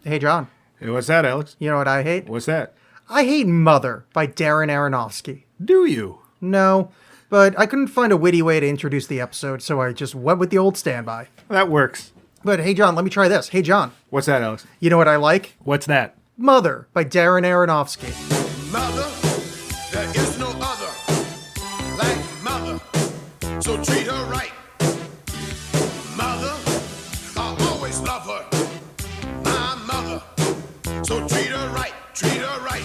Hey, John. Hey, what's that, Alex? You know what I hate? What's that? I hate Mother by Darren Aronofsky. Do you? No, but I couldn't find a witty way to introduce the episode, so I just went with the old standby. That works. But hey, John, let me try this. Hey, John. What's that, Alex? You know what I like? What's that? Mother by Darren Aronofsky. Mother, there is no other like mother, so treat her right. Mother, I always love her. My mother, so treat her right, treat her right.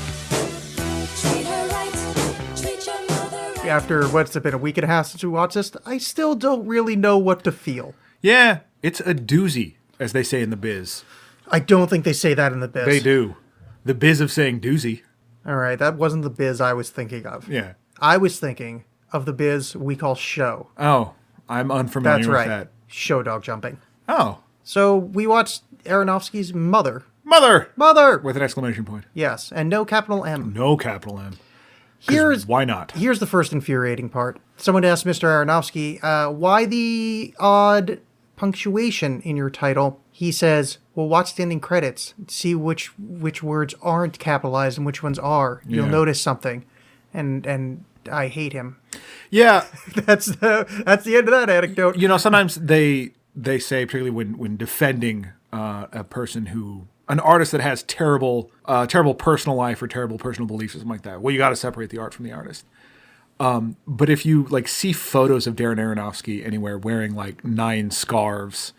Treat her right, treat your mother right. After what's it been, a week and a half since we watched this, I still don't really know what to feel. Yeah, it's a doozy, as they say in the biz. I don't think they say that in the biz. They do. The biz of saying doozy. All right, that wasn't the biz I was thinking of. Yeah. I was thinking of the biz we call show. Oh, I'm unfamiliar That's with right. that. Show dog jumping. Oh. So we watched Aronofsky's Mother. Mother! Mother! With an exclamation point. Yes, and no capital M. No capital M. 'Cause why not? Here's the first infuriating part. Someone asked Mr. Aronofsky, why the odd punctuation in your title? He says, well, watch the ending credits. See which words aren't capitalized and which ones are. You'll Yeah. notice something. And I hate him. Yeah. That's the end of that anecdote. You know, sometimes they say, particularly when defending a person an artist that has terrible personal life or terrible personal beliefs or something like that. Well, you got to separate the art from the artist. But if you see photos of Darren Aronofsky anywhere wearing 9 scarves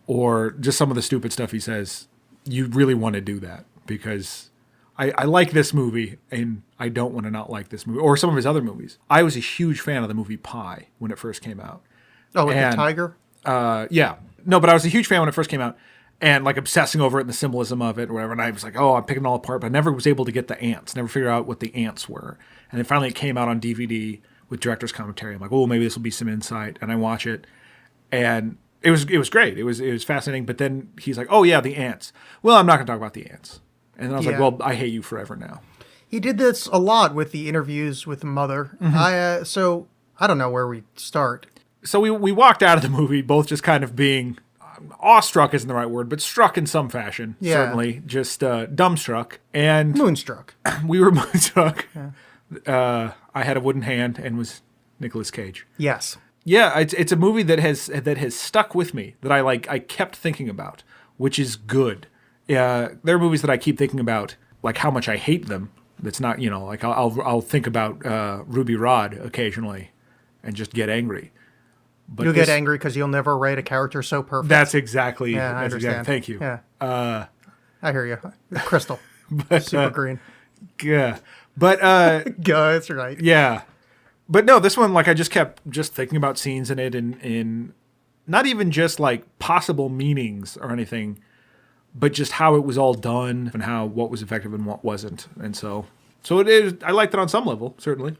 or just some of the stupid stuff he says, you really want to do that because I like this movie and I don't want to not like this movie or some of his other movies. I was a huge fan of the movie Pi when it first came out. Oh, with the tiger? Yeah. No, but I was a huge fan when it first came out and obsessing over it and the symbolism of it or whatever. And I was like, oh, I'm picking it all apart, but I never was able to get the ants, never figure out what the ants were. And then finally it came out on DVD with director's commentary. I'm like, oh, maybe this will be some insight. And I watch it and it was great. It was fascinating. But then he's like, oh yeah, the ants. Well, I'm not going to talk about the ants. And then I was like, Yeah. well, I hate you forever now. He did this a lot with the interviews with Mother. Mm-hmm. So I don't know where we start. So we walked out of the movie both just kind of being awestruck isn't the right word, but struck in some fashion, Yeah. certainly. Just dumbstruck. And Moonstruck. we were moonstruck. I had a wooden hand and was Nicolas Cage. Yes. Yeah, it's a movie that has stuck with me that I kept thinking about, which is good. There are movies that I keep thinking about, like how much I hate them. That's not, I'll think about Ruby Rod occasionally and just get angry. But You'll get angry because you'll never write a character so perfect. That's exactly. Yeah, I that's understand. Thank you. Yeah. I hear you. Crystal. But, Super green. Yeah. But Yeah, that's right. yeah. But no, this one, I just kept thinking about scenes in it and not even just possible meanings or anything, but just how it was all done and what was effective and what wasn't. And so it is, I liked it on some level, certainly.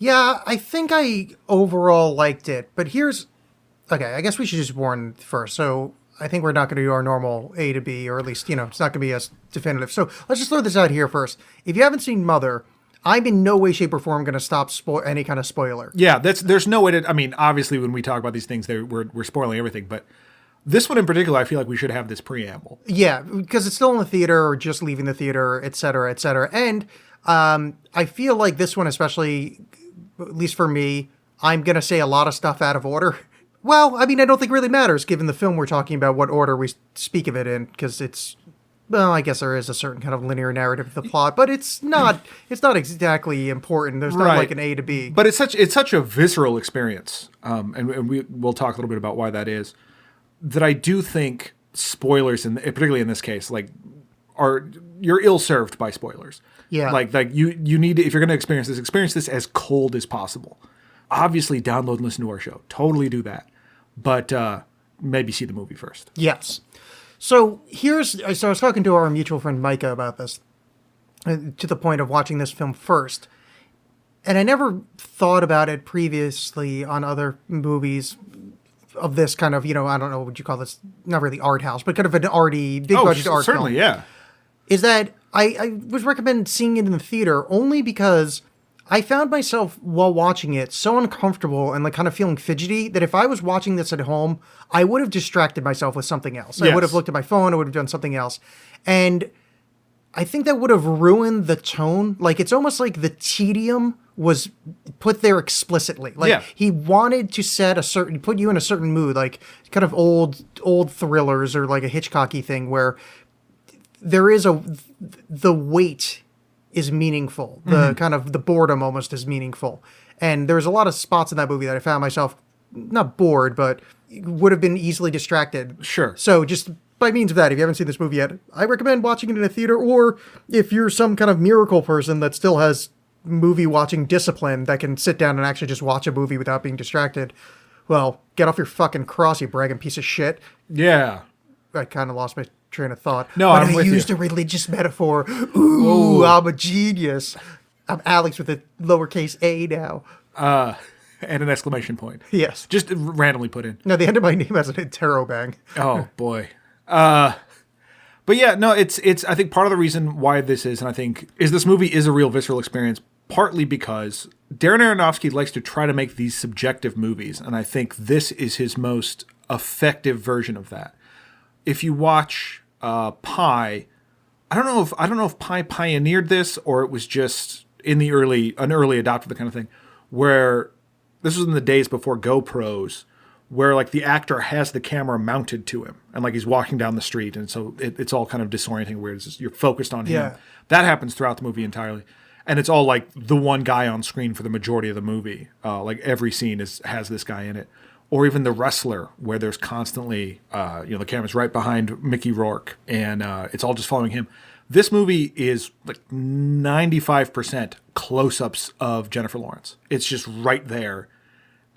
Yeah, I think I overall liked it. But okay, I guess we should just warn first. So I think we're not going to do our normal A to B, or at least, it's not going to be as definitive. So let's just throw this out here first. If you haven't seen Mother, I'm in no way, shape, or form going to stop any kind of spoiler. Yeah, there's no way to, I mean, obviously when we talk about these things, we're spoiling everything, but this one in particular, I feel like we should have this preamble. Yeah, because it's still in the theater or just leaving the theater, et cetera, et cetera. And I feel like this one, especially, at least for me, I'm going to say a lot of stuff out of order. Well, I mean, I don't think it really matters, given the film we're talking about, what order we speak of it in, because I guess there is a certain kind of linear narrative of the plot, but it's not exactly important. There's not Right. an A to B. But it's such a visceral experience, and we'll talk a little bit about why that is, that I do think spoilers, particularly in this case, you're ill-served by spoilers. Yeah. You need to, if you're going to experience this as cold as possible. Obviously, download and listen to our show. Totally do that. But maybe see the movie first. Yes. So I was talking to our mutual friend Micah about this, to the point of watching this film first. And I never thought about it previously on other movies of this kind of, I don't know what you call this, not really art house, but kind of an arty, big budget art film. Certainly, yeah. Is that I was recommend seeing it in the theater only because I found myself while watching it so uncomfortable and like kind of feeling fidgety that if I was watching this at home, I would have distracted myself with something else. I would have Yes. looked at my phone, I would have done something else. And I think that would have ruined the tone. Like, it's almost like the tedium was put there explicitly. Like, Yeah. he wanted to put you in a certain mood, like kind of old thrillers or like a Hitchcocky thing where there is the weight is meaningful. The kind of the boredom almost is meaningful. And there's a lot of spots in that movie that I found myself not bored, but would have been easily distracted. Sure. So just by means of that, if you haven't seen this movie yet, I recommend watching it in a theater, or if you're some kind of miracle person that still has movie watching discipline that can sit down and actually just watch a movie without being distracted, well, get off your fucking cross, you bragging piece of shit. Yeah. I kind of lost my train of thought. No, but I'm I with used you. a religious metaphor. Ooh, I'm a genius. I'm Alex with a lowercase a now. And an exclamation point. Yes. Just randomly put in. No, the end of my name has an interrobang. Oh boy. But yeah, no, it's I think part of the reason why this is, and I think is this movie is a real visceral experience, partly because Darren Aronofsky likes to try to make these subjective movies, and I think this is his most effective version of that. If you watch Pi, I don't know if Pi pioneered this or it was just in the an early adopter, the kind of thing, where this was in the days before GoPros, where like the actor has the camera mounted to him and like he's walking down the street, and so it's all kind of disorienting, weird. It's just, you're focused on him. Yeah. That happens throughout the movie entirely, and it's all like the one guy on screen for the majority of the movie. Like every scene has this guy in it, or even The Wrestler, where there's constantly the camera's right behind Mickey Rourke, and it's all just following him. This movie is like 95% close-ups of Jennifer Lawrence. It's just right there.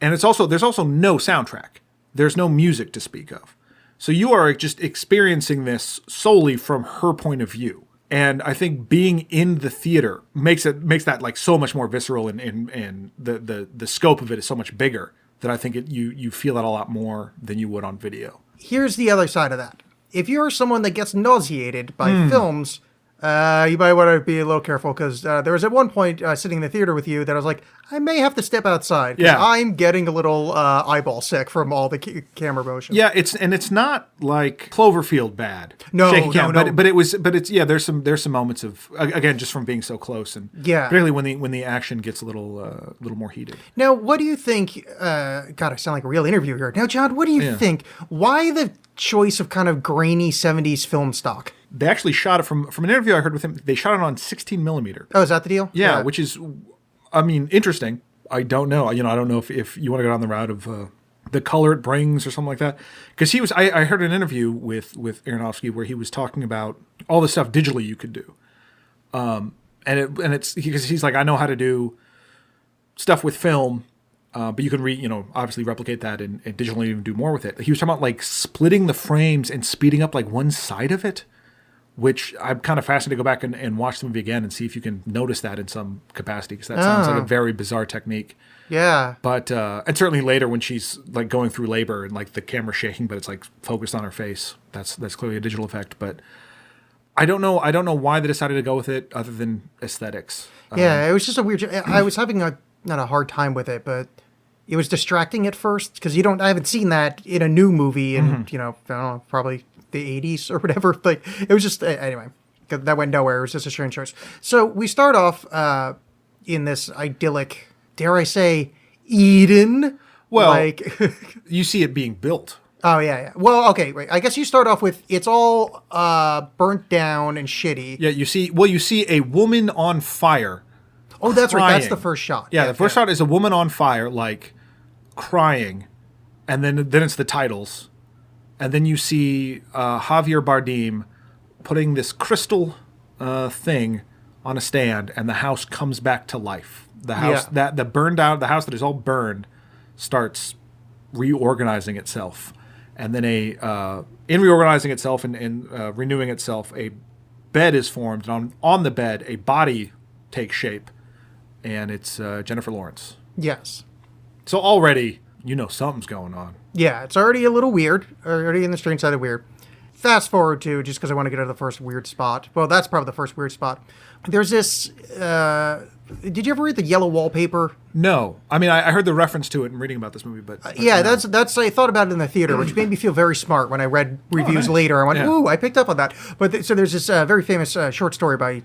And there's also no soundtrack. There's no music to speak of. So you are just experiencing this solely from her point of view. And I think being in the theater makes that like so much more visceral, and the scope of it is so much bigger that I think you feel that a lot more than you would on video. Here's the other side of that. If you're someone that gets nauseated by films, you might want to be a little careful, because there was at one point sitting in the theater with you that I was like, I may have to step outside. 'Cause Yeah. I'm getting a little eyeball sick from all the camera motion. Yeah, it's not like Cloverfield bad. No, Shaky no, cam, no. But it's there's some moments of, again, just from being so close, and Yeah. particularly when the action gets a little more heated. Now, what do you think? God, I sound like a real interview here. Now, John, what do you think? Why the choice of kind of grainy 70s film stock? They actually shot it from an interview I heard with him. They shot it on 16 millimeter. Oh, is that the deal? Yeah, which is, I mean, interesting. I don't know. I don't know if you want to go down the route of the color it brings or something like that. Because I heard an interview with Aronofsky where he was talking about all the stuff digitally you could do. And it's because he's like, I know how to do stuff with film, but you can obviously replicate that and digitally even do more with it. He was talking about like splitting the frames and speeding up like one side of it, which I'm kind of fascinated to go back and watch the movie again and see if you can notice that in some capacity, because that sounds like a very bizarre technique. Yeah. But and certainly later when she's like going through labor and like the camera's shaking, but it's like focused on her face. That's clearly a digital effect. But I don't know why they decided to go with it other than aesthetics. Yeah, it was just a weird. I was having not a hard time with it, but it was distracting at first, because I haven't seen that in a new movie in I don't know, probably the 80s or whatever. Like, it was just anyway. That went nowhere. It was just a strange choice. So we start off in this idyllic, dare I say, Eden. Well, like, you see it being built. oh yeah. Well, okay, wait. I guess you start off with it's all burnt down and shitty. Yeah, you see a woman on fire. Oh, that's right. That's crying. the first shot. Yeah, the first shot is a woman on fire, like crying, and then it's the titles, and then you see Javier Bardem putting this crystal thing on a stand, and the house comes back to life. The house the house that is all burned starts reorganizing itself, and then in reorganizing itself and renewing itself, a bed is formed, and on the bed a body takes shape. And it's Jennifer Lawrence. Yes. So already, something's going on. Yeah, it's already a little weird, already in the strange side of weird. fast forward to, just because I want to get to the first weird spot. Well, that's probably the first weird spot. There's this. Did you ever read the Yellow Wallpaper? No, I mean I heard the reference to it in reading about this movie, but Yeah, no. that's. I thought about it in the theater, which made me feel very smart when I read reviews nice. later. I went, Yeah. ooh, I picked up on that. But so there's this very famous short story by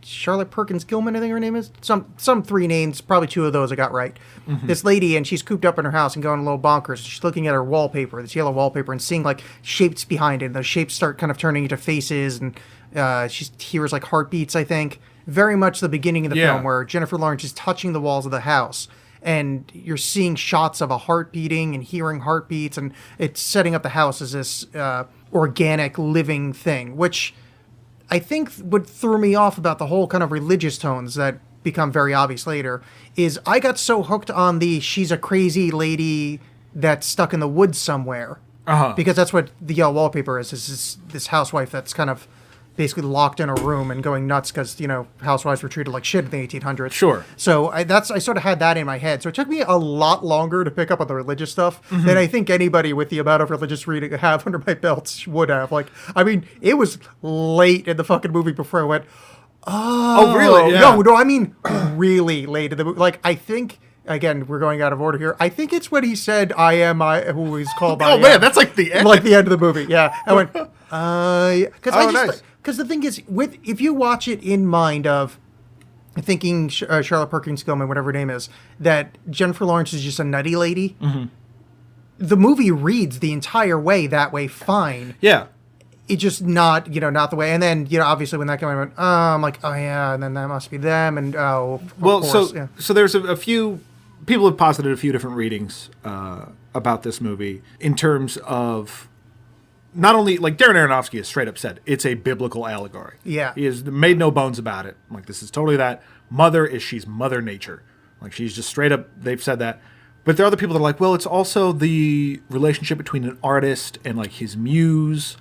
Charlotte Perkins Gilman, I think her name is. Some three names, probably two of those I got right. This lady, and she's cooped up in her house and going a little bonkers. She's looking at her wallpaper, this yellow wallpaper, and seeing like shapes behind it. And those shapes start kind of turning into faces, and she hears like heartbeats, I think. Very much the beginning of the Yeah. film where Jennifer Lawrence is touching the walls of the house. And you're seeing shots of a heart beating and hearing heartbeats, and it's setting up the house as this organic, living thing, which I think what threw me off about the whole kind of religious tones that become very obvious later is I got so hooked on the she's a crazy lady that's stuck in the woods somewhere. Because that's what the Yellow Wallpaper is this housewife that's kind of basically locked in a room and going nuts because, housewives were treated like shit in the 1800s. Sure. So I sort of had that in my head. So it took me a lot longer to pick up on the religious stuff than I think anybody with the amount of religious reading I have under my belt would have. Like, I mean, it was late in the fucking movie before I went, Oh, really? Yeah. no, I mean, really late in the movie. Like, I think... Again, we're going out of order here. I think it's when he said, "I am I," who he's called by. Oh man, that's like the end. Like the end of the movie. Yeah, I went, because nice. because the thing is, if you watch it in mind of thinking Charlotte Perkins Gilman, whatever her name is, that Jennifer Lawrence is just a nutty lady. The movie reads the entire way that way fine. Yeah. It's just not, not the way. And then, obviously when that came out, I went, I'm like, oh yeah, and then that must be them. And of course, yeah. So there's a few people have posited a few different readings about this movie in terms of not only like Darren Aronofsky has straight up said it's a biblical allegory. Yeah. He has made no bones about it. Like, this is totally that. She's Mother Nature. Like, she's just straight up, they've said that. But there are other people that are like, well, it's also the relationship between an artist and like his muse,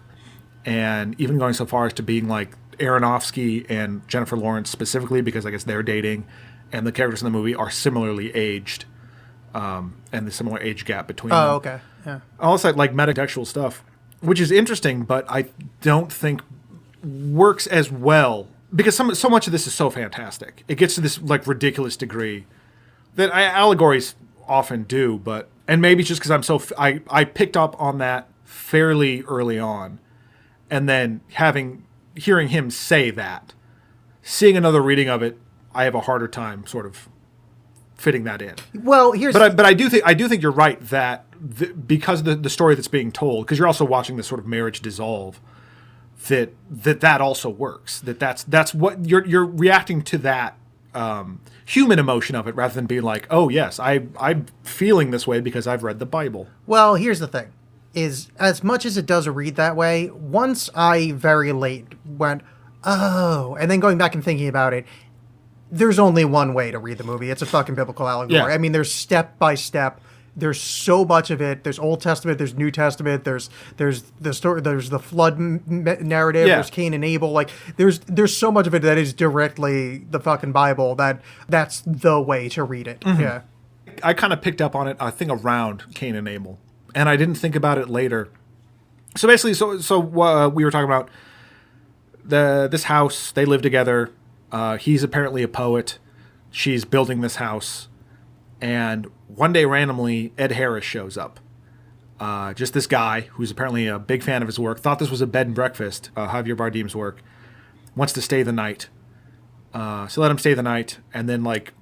and even going so far as to being like Aronofsky and Jennifer Lawrence specifically, because I guess they're dating, and the characters in the movie are similarly aged, and the similar age gap between them. Oh, okay. Yeah. Also, like metatextual stuff, which is interesting, but I don't think works as well because so much of this is so fantastic. It gets to this like ridiculous degree that allegories often do, and maybe it's just because I picked up on that fairly early on, and then hearing him say that, seeing another reading of it, I have a harder time sort of fitting that in. Well, But I do think you're right that because the story that's being told, because you're also watching this sort of marriage dissolve, that also works. That's what you're reacting to, that human emotion of it, rather than being like, oh yes, I'm feeling this way because I've read the Bible. Well, here's the thing. Is as much as it does read that way, once I very late went, oh, and then going back and thinking about it, there's only one way to read the movie. It's a fucking biblical allegory. Yeah. I mean, there's step by step. There's so much of it. There's Old Testament. There's New Testament. There's the story. There's the flood narrative. Yeah. There's Cain and Abel. Like there's so much of it that is directly the fucking Bible. That's the way to read it. Mm-hmm. Yeah. I kind of picked up on it, I think, around Cain and Abel, and I didn't think about it later. So basically, we were talking about this house. They live together. He's apparently a poet. She's building this house. And one day, randomly, Ed Harris shows up. Just this guy who's apparently a big fan of his work. Thought this was a bed and breakfast, Javier Bardem's work. Wants to stay the night. So let him stay the night. And then, like,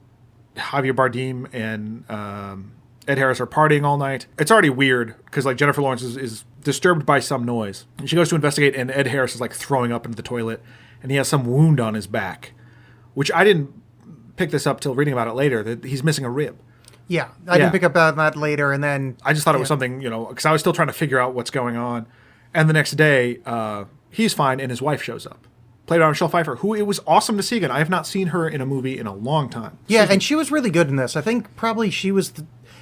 Javier Bardem and Ed Harris are partying all night. It's already weird because, like, Jennifer Lawrence is disturbed by some noise. And she goes to investigate, and Ed Harris is, like, throwing up into the toilet. And he has some wound on his back, which I didn't pick this up till reading about it later, that he's missing a rib. Yeah, I didn't pick up on that later, and then I just thought it was something, because I was still trying to figure out what's going on. And the next day, he's fine, and his wife shows up, played by Michelle Pfeiffer, who it was awesome to see again. I have not seen her in a movie in a long time. Yeah, and she was really good in this. I think probably she was,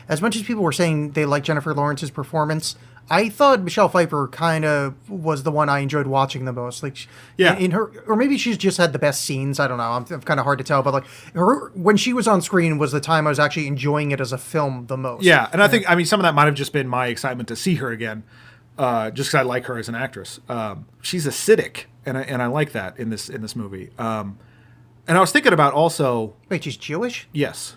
as much as people were saying they liked Jennifer Lawrence's performance, I thought Michelle Pfeiffer kind of was the one I enjoyed watching the most. Like, in her, or maybe she's just had the best scenes. I don't know. I'm kind of hard to tell, but like her when she was on screen was the time I was actually enjoying it as a film the most. Yeah, and I think some of that might have just been my excitement to see her again. just because I like her as an actress. She's acidic, and I like that in this movie. And I was thinking about also. Wait, she's Jewish? Yes,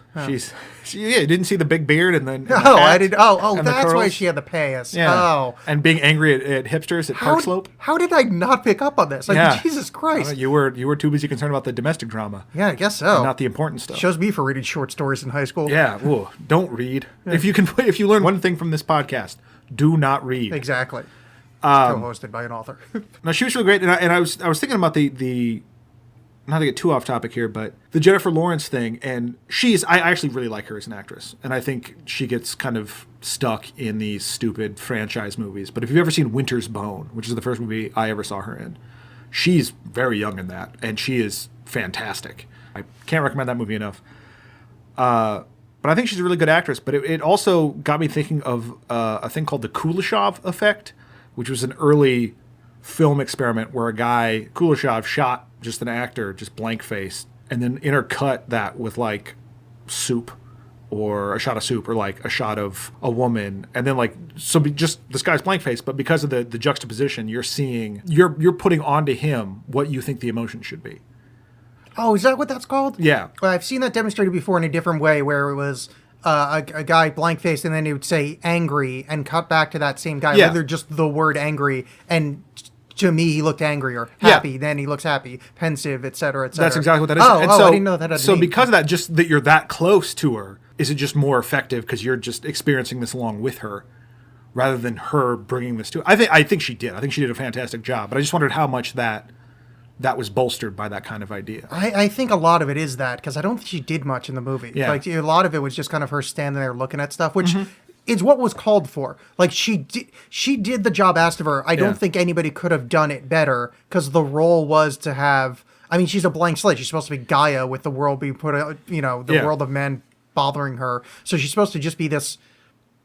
she didn't see the big beard and then. Oh, I did. Oh, and the that's why curls. she had the payas. Yeah. Oh, and being angry at hipsters at Park Slope. How did I not pick up on this? Like, Yeah. Jesus Christ. You were too busy concerned about the domestic drama, Yeah, I guess so. not the important stuff. Shows me for reading short stories in high school. Yeah, ooh, don't read. If you learn one thing from this podcast, do not read. Exactly. Co-hosted by an author. No, she was really great, and I was thinking about the not to get too off topic here, but the Jennifer Lawrence thing, and I actually really like her as an actress, and I think she gets kind of stuck in these stupid franchise movies. But if you've ever seen Winter's Bone, which is the first movie I ever saw her in, she's very young in that, and she is fantastic. I can't recommend that movie enough. But I think she's a really good actress. But it also got me thinking of a thing called the Kuleshov effect, which was an early film experiment where a guy, Kuleshov, shot just an actor, just blank faced, and then intercut that with like soup or a shot of soup or like a shot of a woman. And then just this guy's blank face, but because of the juxtaposition, you're putting onto him what you think the emotion should be. Oh, is that what that's called? Yeah. Well, I've seen that demonstrated before in a different way where it was a guy blank-faced and then he would say angry and cut back to that same guy. Yeah. Whether just the word angry, and to me he looked angry, or happy, then he looks happy, pensive, etc., etc. That's exactly what that is. Oh, and I so, didn't know that had a So name. because of that, just that you're that close to her, is it just more effective because you're just experiencing this along with her rather than her bringing this to it? I think she did. I think she did a fantastic job, but I just wondered how much that was bolstered by that kind of idea. I think a lot of it is that, because I don't think she did much in the movie. Yeah. Like, a lot of it was just kind of her standing there looking at stuff, which is what was called for. Like, she did the job asked of her. I don't think anybody could have done it better, because the role was to have... I mean, she's a blank slate. She's supposed to be Gaia with the world being put out, the world of men bothering her. So she's supposed to just be this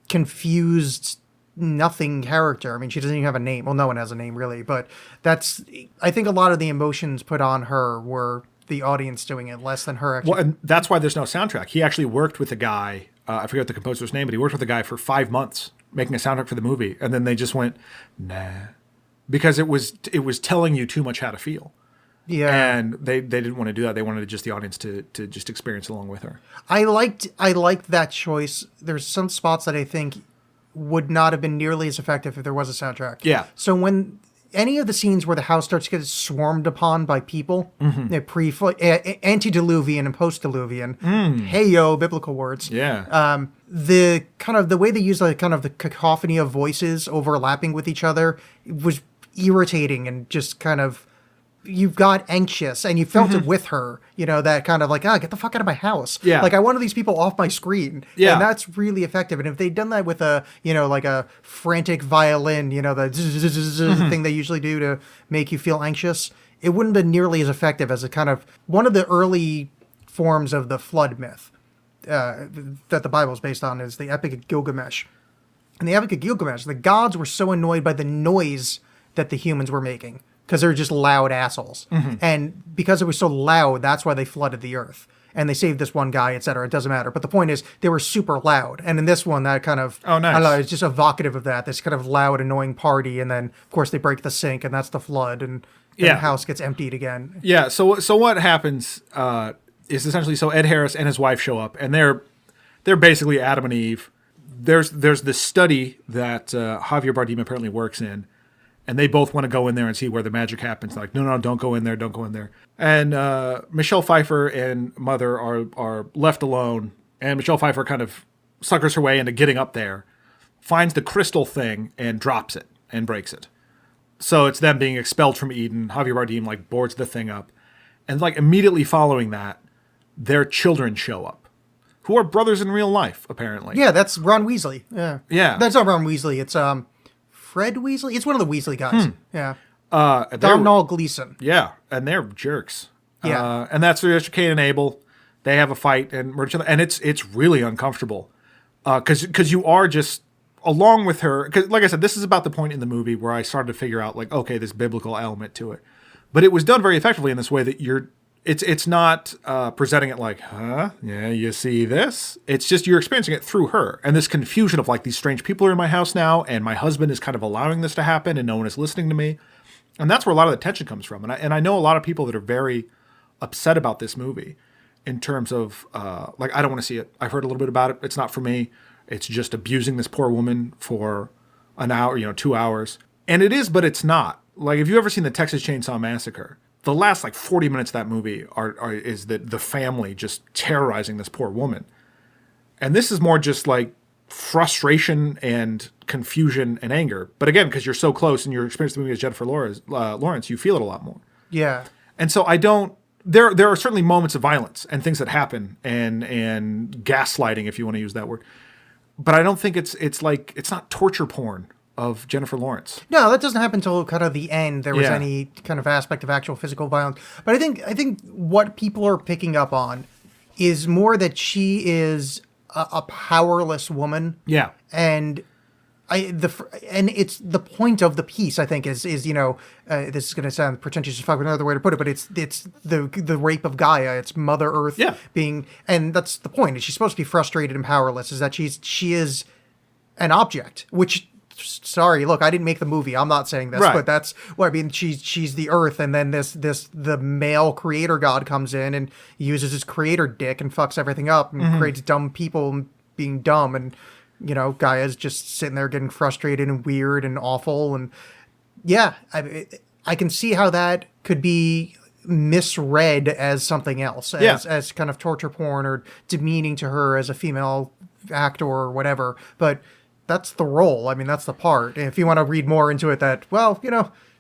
confused... nothing character. I mean, she doesn't even have a name. Well, no one has a name really, but I think a lot of the emotions put on her were the audience doing it, less than her actually. Well, and that's why there's no soundtrack. He actually worked with a guy, I forget the composer's name, but he worked with a guy for 5 months making a soundtrack for the movie, and then they just went, nah, because it was telling you too much how to feel. Yeah. And they didn't want to do that. They wanted just the audience to just experience along with her. I liked that choice. There's some spots that I think would not have been nearly as effective if there was a soundtrack. Yeah. So when any of the scenes where the house starts to get swarmed upon by people, antediluvian and post-diluvian, hey-yo, biblical words. Yeah. The kind of the way they use the kind of the cacophony of voices overlapping with each other was irritating, and just kind of, you got anxious and you felt it with her, that kind of like, get the fuck out of my house. Yeah. Like, I wanted these people off my screen. Yeah. And that's really effective. And if they'd done that with a, like a frantic violin, the thing they usually do to make you feel anxious, it wouldn't have been nearly as effective as a kind of one of the early forms of the flood myth that the Bible is based on is the Epic of Gilgamesh. In the Epic of Gilgamesh, the gods were so annoyed by the noise that the humans were making, because they're just loud assholes. And because it was so loud, that's why they flooded the earth. And they saved this one guy, etc. It doesn't matter. But the point is, they were super loud. And in this one, that kind of... Oh, nice. I don't know, it's just evocative of that. This kind of loud, annoying party. And then, of course, they break the sink, and that's the flood. And then the house gets emptied again. Yeah, so what happens is essentially, so Ed Harris and his wife show up, and they're basically Adam and Eve. There's this study that Javier Bardem apparently works in, and they both want to go in there and see where the magic happens. Like, no, don't go in there, don't go in there. And Michelle Pfeiffer and Mother are left alone, and Michelle Pfeiffer kind of suckers her way into getting up there, finds the crystal thing, and drops it, and breaks it. So it's them being expelled from Eden. Javier Bardem, boards the thing up. And, immediately following that, their children show up, who are brothers in real life, apparently. Yeah, that's Ron Weasley. Yeah. Yeah. That's not Ron Weasley. It's Fred Weasley? It's one of the Weasley guys. Yeah. They're- Domhnall Gleeson. Yeah, and they're jerks. Yeah. And that's where Cain and Abel, they have a fight and murder each other, and it's really uncomfortable. Because you are just along with her. Because, like I said, this is about the point in the movie where I started to figure out, okay, this biblical element to it. But it was done very effectively in this way that It's not presenting it like, huh? Yeah, you see this? It's just you're experiencing it through her. And this confusion of like, these strange people are in my house now, and my husband is kind of allowing this to happen, and no one is listening to me. And that's where a lot of the tension comes from. And I know a lot of people that are very upset about this movie in terms of, like, I don't want to see it. I've heard a little bit about it. It's not for me. It's just abusing this poor woman for an hour, 2 hours. And it is, but it's not. Like, if you've ever seen the Texas Chainsaw Massacre, the last, like, 40 minutes of that movie is that the family just terrorizing this poor woman. And this is more just, like, frustration and confusion and anger. But again, because you're so close and you're experiencing the movie as Jennifer Lawrence, you feel it a lot more. Yeah. And so I don't... There are certainly moments of violence and things that happen and gaslighting, if you want to use that word. But I don't think it's not torture porn of Jennifer Lawrence. No, that doesn't happen until kind of the end. There was Yeah. any kind of aspect of actual physical violence. But I think what people are picking up on is more that she is a powerless woman. Yeah. And it's the point of the piece, I think, is this is going to sound pretentious as fuck, but another way to put it, but it's the rape of Gaia. It's Mother Earth being, and that's the point. She's supposed to be frustrated and powerless. Is that she is an object, which. Sorry, look, I didn't make the movie. I'm not saying this, right. But that's what I mean. She's the Earth, and then the male creator god comes in and uses his creator dick and fucks everything up and creates dumb people being dumb, and Gaia's just sitting there getting frustrated and weird and awful, and yeah, I can see how that could be misread as something else, as kind of torture porn or demeaning to her as a female actor or whatever, but. That's the role. I mean, that's the part. And if you want to read more into it,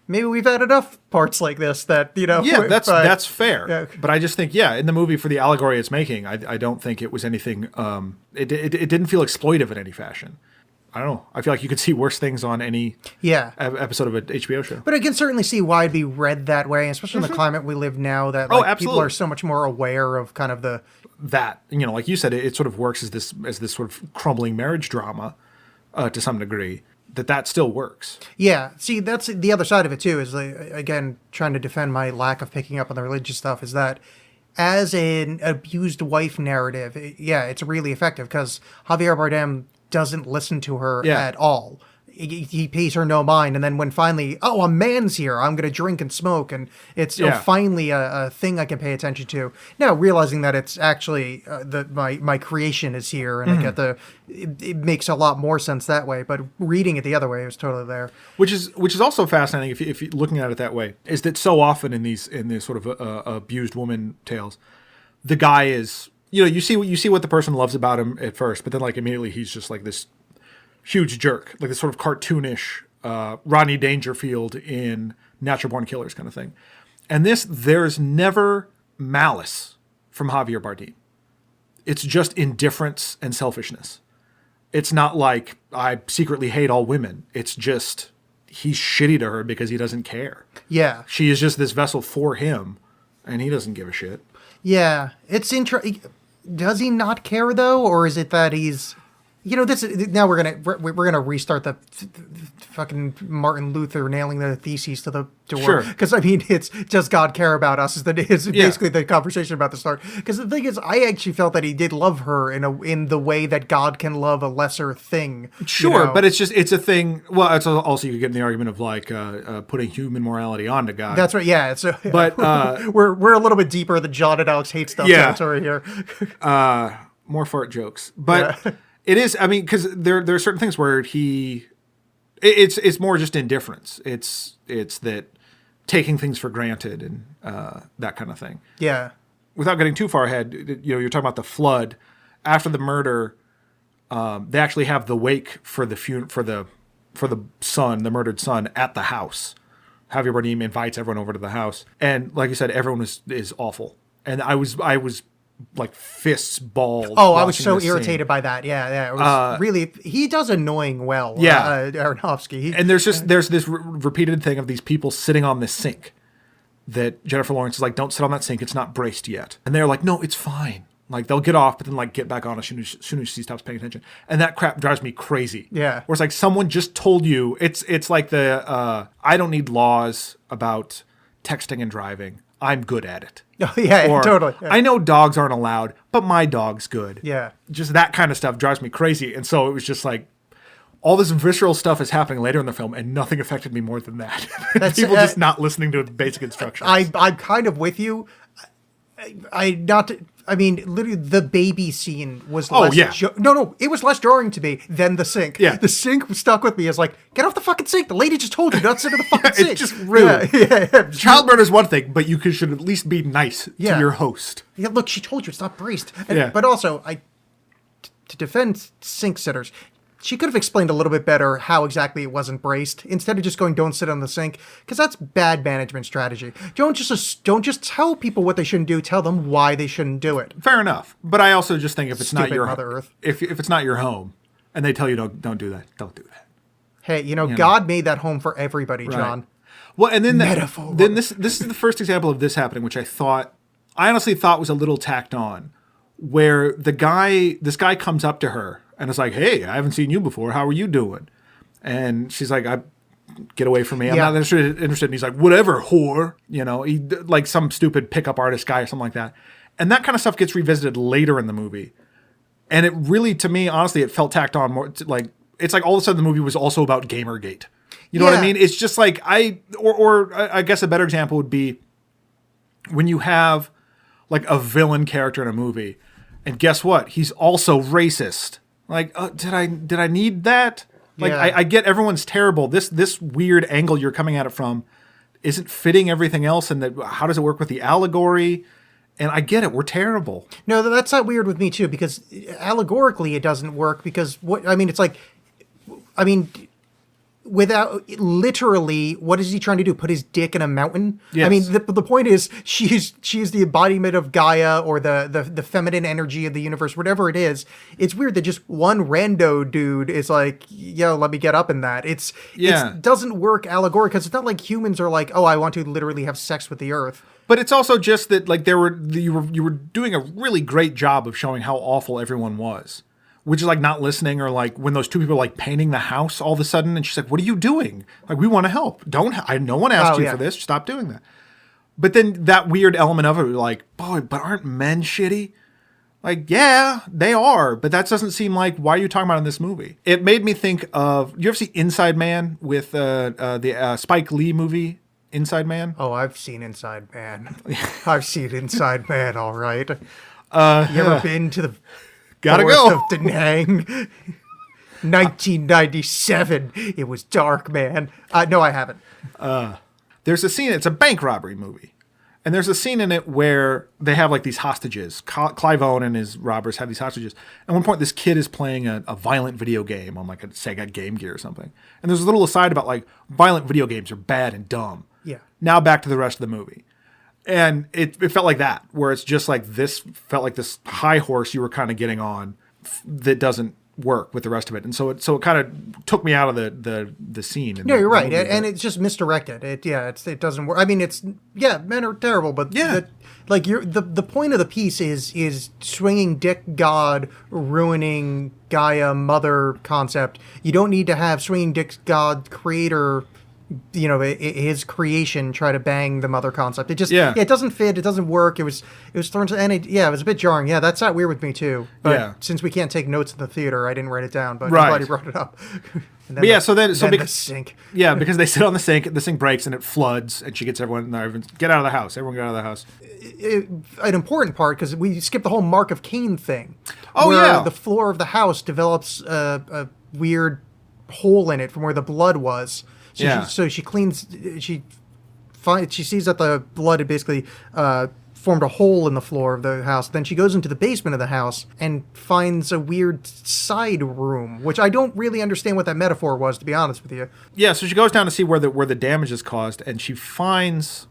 maybe we've had enough parts like this that, Yeah, that's fair. Yeah. But I just think, in the movie for the allegory it's making, I don't think it was anything, it didn't feel exploitive in any fashion. I don't know. I feel like you could see worse things on any episode of an HBO show. But I can certainly see why it'd be read that way, especially in the climate we live now, that people are so much more aware of kind of that, like you said, it sort of works as this sort of crumbling marriage drama. To some degree, that still works. Yeah. See, that's the other side of it, too, is, again, trying to defend my lack of picking up on the religious stuff, is that as an abused wife narrative, it's really effective because Javier Bardem doesn't listen to her at all. He pays her no mind, and then when finally, a man's here, I'm going to drink and smoke, and it's finally a thing I can pay attention to. Now, realizing that it's actually my creation is here, and I get it makes a lot more sense that way, but reading it the other way, it was totally there. Which is also fascinating if you're looking at it that way, is that so often in these sort of abused woman tales, the guy is, you see what the person loves about him at first, but then like immediately he's just like this huge jerk, like this sort of cartoonish Rodney Dangerfield in Natural Born Killers kind of thing. And there's never malice from Javier Bardem. It's just indifference and selfishness. It's not like I secretly hate all women. It's just he's shitty to her because he doesn't care. Yeah. She is just this vessel for him, and he doesn't give a shit. Yeah. It's interesting. Does he not care, though? Or is it that he's... this now we're gonna restart the fucking Martin Luther nailing the theses to the door. Sure. Because I mean, it's does God care about us? Is basically the conversation about to start. Because the thing is, I actually felt that he did love her in the way that God can love a lesser thing. Sure, but it's a thing. Well, it's also you could get in the argument of like putting human morality onto God. That's right. Yeah. But we're a little bit deeper than John and Alex hate stuff territory here. More fart jokes, but. Yeah. It is. I mean, because there are certain things where it's more just indifference. It's that taking things for granted and that kind of thing. Yeah. Without getting too far ahead, you're talking about the flood. After the murder, they actually have the wake for the son, the murdered son, at the house. Javier Bardem invites everyone over to the house, and like you said, everyone is awful. And I was like fists balled. Oh, I was so irritated by that. Yeah. It was really, he does annoying well. Yeah, Aronofsky. And there's this repeated thing of these people sitting on this sink that Jennifer Lawrence is like, don't sit on that sink. It's not braced yet. And they're like, no, it's fine. Like they'll get off, but then like get back on as soon as she stops paying attention. And that crap drives me crazy. Yeah. Where it's like someone just told you. It's like the I don't need laws about texting and driving. I'm good at it. Oh, yeah, Or, totally. Yeah. I know dogs aren't allowed, but my dog's good. Yeah. Just that kind of stuff drives me crazy. And so it was just like, all this visceral stuff is happening later in the film, and nothing affected me more than that. That's- People just not listening to basic instructions. I'm kind of with you. I mean, literally, the baby scene was less. yeah. No, it was less jarring to me than the sink. Yeah. The sink stuck with me as like, get off the fucking sink. The lady just told you not to sit in the fucking It's sink. just rude. Yeah. Child murder is one thing, but you should at least be nice Yeah. to your host. Yeah, look, she told you it's not braced. And, Yeah. But also, to defend sink sitters, she could have explained a little bit better how exactly it wasn't braced instead of just going, "Don't sit on the sink," because that's bad management strategy. Don't just tell people what they shouldn't do. Tell them why they shouldn't do it. Fair enough. But I also just think if it's not Stupid your Mother Earth. if it's not your home, and they tell you don't do that, don't do that. Hey, God made that home for everybody, Right. John. Well, and then Metaphor. then this is the first example of this happening, which I honestly thought was a little tacked on, where this guy comes up to her and is like, "Hey, I haven't seen you before. How are you doing?" And she's like, "Get away from me. I'm Yeah. not interested." And he's like, "Whatever, whore." He like some stupid pickup artist guy or something like that. And that kind of stuff gets revisited later in the movie. And it really, to me, honestly, it felt tacked on more. It's like all of a sudden the movie was also about Gamergate. You know what I Yeah. mean? It's just like I guess a better example would be when you have like a villain character in a movie, and guess what? He's also racist. Like, did I need that? Like, Yeah. I get everyone's terrible. This weird angle you're coming at it from isn't fitting everything else, and how does it work with the allegory? And I get it. We're terrible. No, that's not weird with me too, because allegorically it doesn't work. Because it's like, without literally, what is he trying to do? Put his dick in a mountain? Yes. I mean, the point is, she's the embodiment of Gaia, or the feminine energy of the universe, whatever it is. It's weird that just one rando dude is like, yo, let me get up in that. It doesn't work allegorically, because it's not like humans are like, oh, I want to literally have sex with the earth. But it's also just that like you were doing a really great job of showing how awful everyone was. Which is like not listening, or like when those two people are like painting the house all of a sudden, and she's like, "What are you doing? Like, we want to help. No one asked you for this. Stop doing that." But then that weird element of it, like, boy, but aren't men shitty? Like, yeah, they are, but that doesn't seem like why are you talking about it in this movie? It made me think of, you ever see Inside Man with the Spike Lee movie Inside Man? Oh, I've seen Inside Man. I've seen Inside Man, all right. You ever been to the Gotta Forest go. of Da Nang? 1997. It was dark, man. No, I haven't. There's a scene, it's a bank robbery movie. And there's a scene in it where they have like these hostages. Clive Owen and his robbers have these hostages. At one point, this kid is playing a violent video game on like a Sega Game Gear or something. And there's a little aside about like violent video games are bad and dumb. Yeah. Now back to the rest of the movie. And it felt like that, where it's just like this felt like this high horse you were kind of getting on that doesn't work with the rest of it. And so it kind of took me out of the scene. No, you're right. And it's just misdirected. It doesn't work. I mean, men are terrible, but Yeah. the point of the piece is swinging dick god ruining Gaia mother concept. You don't need to have swinging dick god creator, his creation try to bang the mother concept. It just it doesn't fit. It doesn't work. It was thrown to, and it was a bit jarring. Yeah, that's not weird with me too. But since we can't take notes in the theater, I didn't write it down. But I'm glad you brought it up. And then the sink. Yeah, because they sit on the sink breaks and it floods, and she gets everyone there. Get out of the house. Everyone get out of the house. An important part, because we skipped the whole Mark of Cain thing. Oh, where yeah. the floor of the house develops a weird hole in it from where the blood was. So she cleans. She sees that the blood had basically formed a hole in the floor of the house. Then she goes into the basement of the house and finds a weird side room, which I don't really understand what that metaphor was, to be honest with you. Yeah, so she goes down to see where the damage is caused, and she finds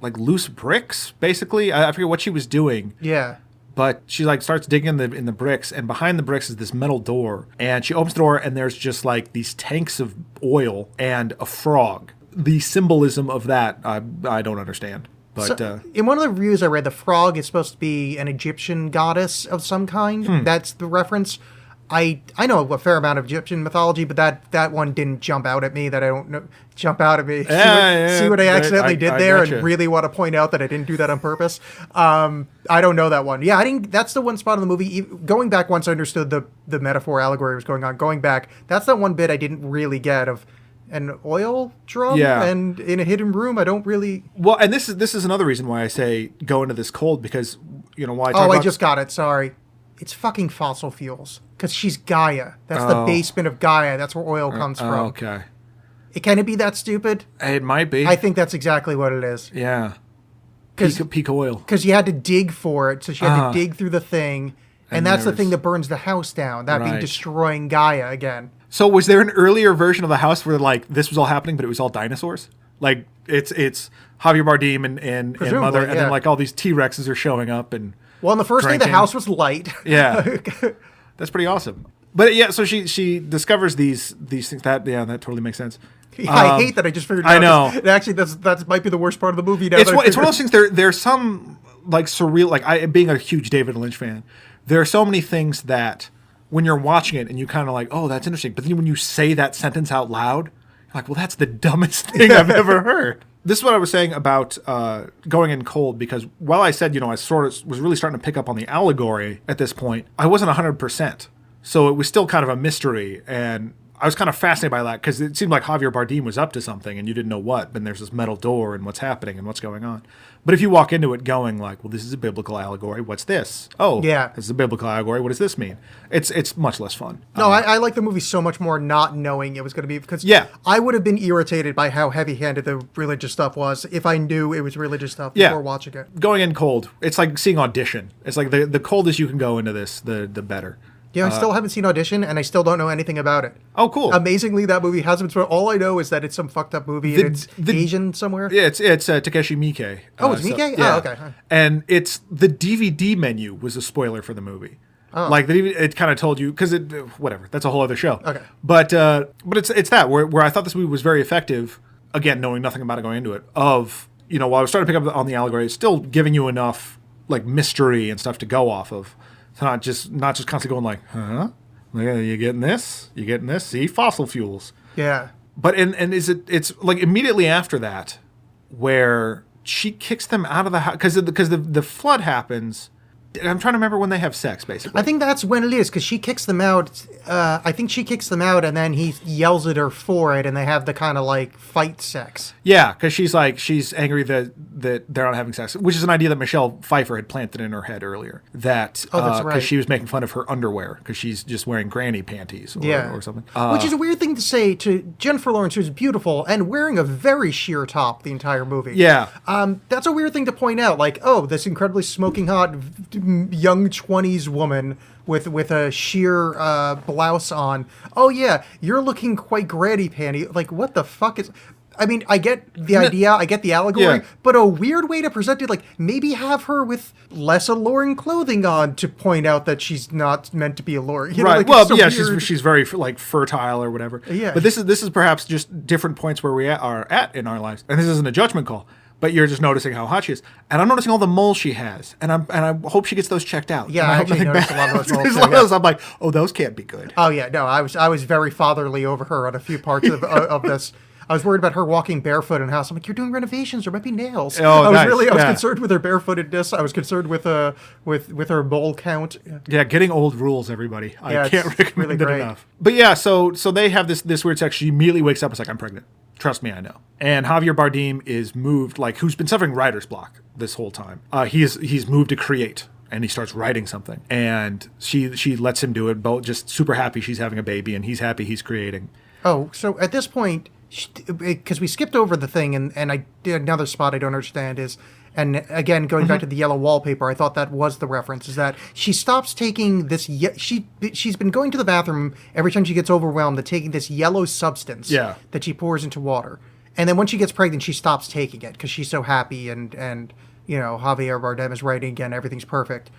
like loose bricks. Basically, I forget what she was doing. Yeah. But she like starts digging in the bricks, and behind the bricks is this metal door. And she opens the door, and there's just like these tanks of oil and a frog. The symbolism of that, I don't understand. But in one of the reviews I read, the frog is supposed to be an Egyptian goddess of some kind. That's the reference. I know a fair amount of Egyptian mythology, but that one didn't jump out at me. That I don't know jump out at me. See what I accidentally did there, gotcha. and really want to point out that I didn't do that on purpose. I don't know that one. Yeah, I didn't. That's the one spot in the movie. Going back, once I understood the metaphor allegory was going on. Going back, that's the one bit I didn't really get of an oil drum and in a hidden room. I don't really. Well, and this is another reason why I say go into this cold, because why I talk I about, just got it. Sorry. It's fucking fossil fuels. Because she's Gaia. That's the basement of Gaia. That's where oil comes from. Okay. Can it be that stupid? It might be. I think that's exactly what it is. Yeah. Cause, peak oil. Because you had to dig for it. So she had to dig through the thing. And that's the thing that burns the house down. That being destroying Gaia again. So was there an earlier version of the house where like this was all happening, but it was all dinosaurs? Like it's Javier Bardem and Mother, and then like all these T-Rexes are showing up and. Well, on the first day, the house was light. Yeah, that's pretty awesome. But yeah, so she discovers these things. That totally makes sense. I hate that I just figured it out. I know. Actually, that might be the worst part of the movie. Now It's one of those things. There's some like surreal. Like I, being a huge David Lynch fan, there are so many things that when you're watching it and you kind of like, oh, that's interesting. But then when you say that sentence out loud, you're like, well, that's the dumbest thing I've ever heard. This is what I was saying about going in cold, because while I said, I sort of was really starting to pick up on the allegory at this point, I wasn't 100%. So it was still kind of a mystery. And I was kind of fascinated by that because it seemed like Javier Bardem was up to something and you didn't know what. But there's this metal door and what's happening and what's going on. But if you walk into it going like, well, this is a biblical allegory. What's this? Oh, yeah, this is a biblical allegory. What does this mean? It's much less fun. No, I like the movie so much more not knowing it was going to be, because I would have been irritated by how heavy-handed the religious stuff was if I knew it was religious stuff before watching it. Going in cold, it's like seeing Audition. It's like the coldest you can go into this, the better. Yeah, I still haven't seen Audition, and I still don't know anything about it. Oh, cool. Amazingly, that movie hasn't been... All I know is that it's some fucked up movie, and it's Asian somewhere. Yeah, it's Takeshi Miike. Oh, it's Miike? Yeah. Oh, okay. And it's... The DVD menu was a spoiler for the movie. Oh. Like, it kind of told you... Because it... Whatever. That's a whole other show. Okay. But it's that, where I thought this movie was very effective, again, knowing nothing about it going into it, of... while I was starting to pick up on the allegory, it's still giving you enough, like, mystery and stuff to go off of. To not just constantly going like, huh? You getting this? You getting this? See, fossil fuels. Yeah. But it's like immediately after that where she kicks them out of the house because the flood happens. I'm trying to remember when they have sex, basically. I think that's when it is, because she kicks them out. I think she kicks them out, and then he yells at her for it, and they have the kind of like fight sex. Yeah, because she's angry that they're not having sex, which is an idea that Michelle Pfeiffer had planted in her head earlier. That that's right. Because she was making fun of her underwear because she's just wearing granny panties or something. Which is a weird thing to say to Jennifer Lawrence, who's beautiful and wearing a very sheer top the entire movie. Yeah. That's a weird thing to point out. Like, oh, this incredibly smoking hot young 20s woman with a sheer blouse on. Oh yeah, you're looking quite granny panty. Like, what the fuck is... I mean, I get the idea, I get the allegory, but a weird way to present it, like, maybe have her with less alluring clothing on to point out that she's not meant to be alluring. Right. Like, well, so yeah, weird. she's very, like, fertile or whatever. Yeah. But this is perhaps just different points where we are at in our lives. And this isn't a judgment call, but you're just noticing how hot she is. And I'm noticing all the moles she has. And I hope she gets those checked out. Yeah, I actually noticed a lot of those moles. There's a lot of those. I'm like, oh, those can't be good. Oh, yeah. No, I was very fatherly over her on a few parts of this. I was worried about her walking barefoot in the house. I'm like, you're doing renovations. There might be nails. Oh, I was concerned with her barefootedness. I was concerned with her mole count. Yeah, getting old rules, everybody. I can't recommend really it enough. But yeah, so they have this weird sex. She immediately wakes up and is like, I'm pregnant. Trust me, I know. And Javier Bardem is moved, like, who's been suffering writer's block this whole time. He's moved to create. And he starts writing something. And she lets him do it. Both just super happy she's having a baby. And he's happy he's creating. Oh, so at this point... Because we skipped over the thing, and I did another spot I don't understand is, and again, going back to the yellow wallpaper, I thought that was the reference, is that she stops taking this, she's been going to the bathroom every time she gets overwhelmed, to taking this yellow substance that she pours into water. And then when she gets pregnant, she stops taking it because she's so happy, and Javier Bardem is writing again, everything's perfect.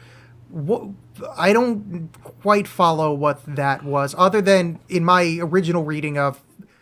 I don't quite follow what that was, other than in my original reading of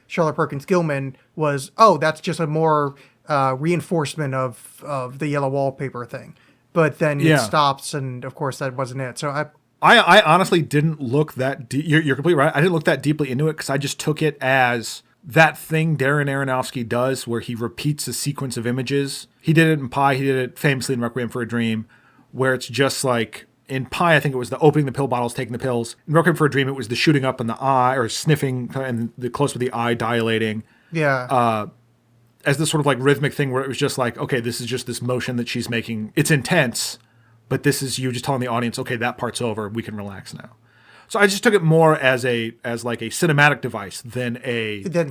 Charlotte Perkins Gilman was, oh, that's just a more reinforcement of the yellow wallpaper thing. But then it stops, and of course that wasn't it. So I honestly didn't look that deep. You're completely right. I didn't look that deeply into it because I just took it as that thing Darren Aronofsky does where he repeats a sequence of images. He did it in Pi. He did it famously in Requiem for a Dream, where it's just like in Pi, I think it was the opening the pill bottles, taking the pills. In Requiem for a Dream, it was the shooting up in the eye or sniffing and the close with the eye dilating. Yeah. As this sort of like rhythmic thing where it was just like, okay, this is just this motion that she's making. It's intense, but this is you just telling the audience, okay, that part's over. We can relax now. So I just took it more as like a cinematic device than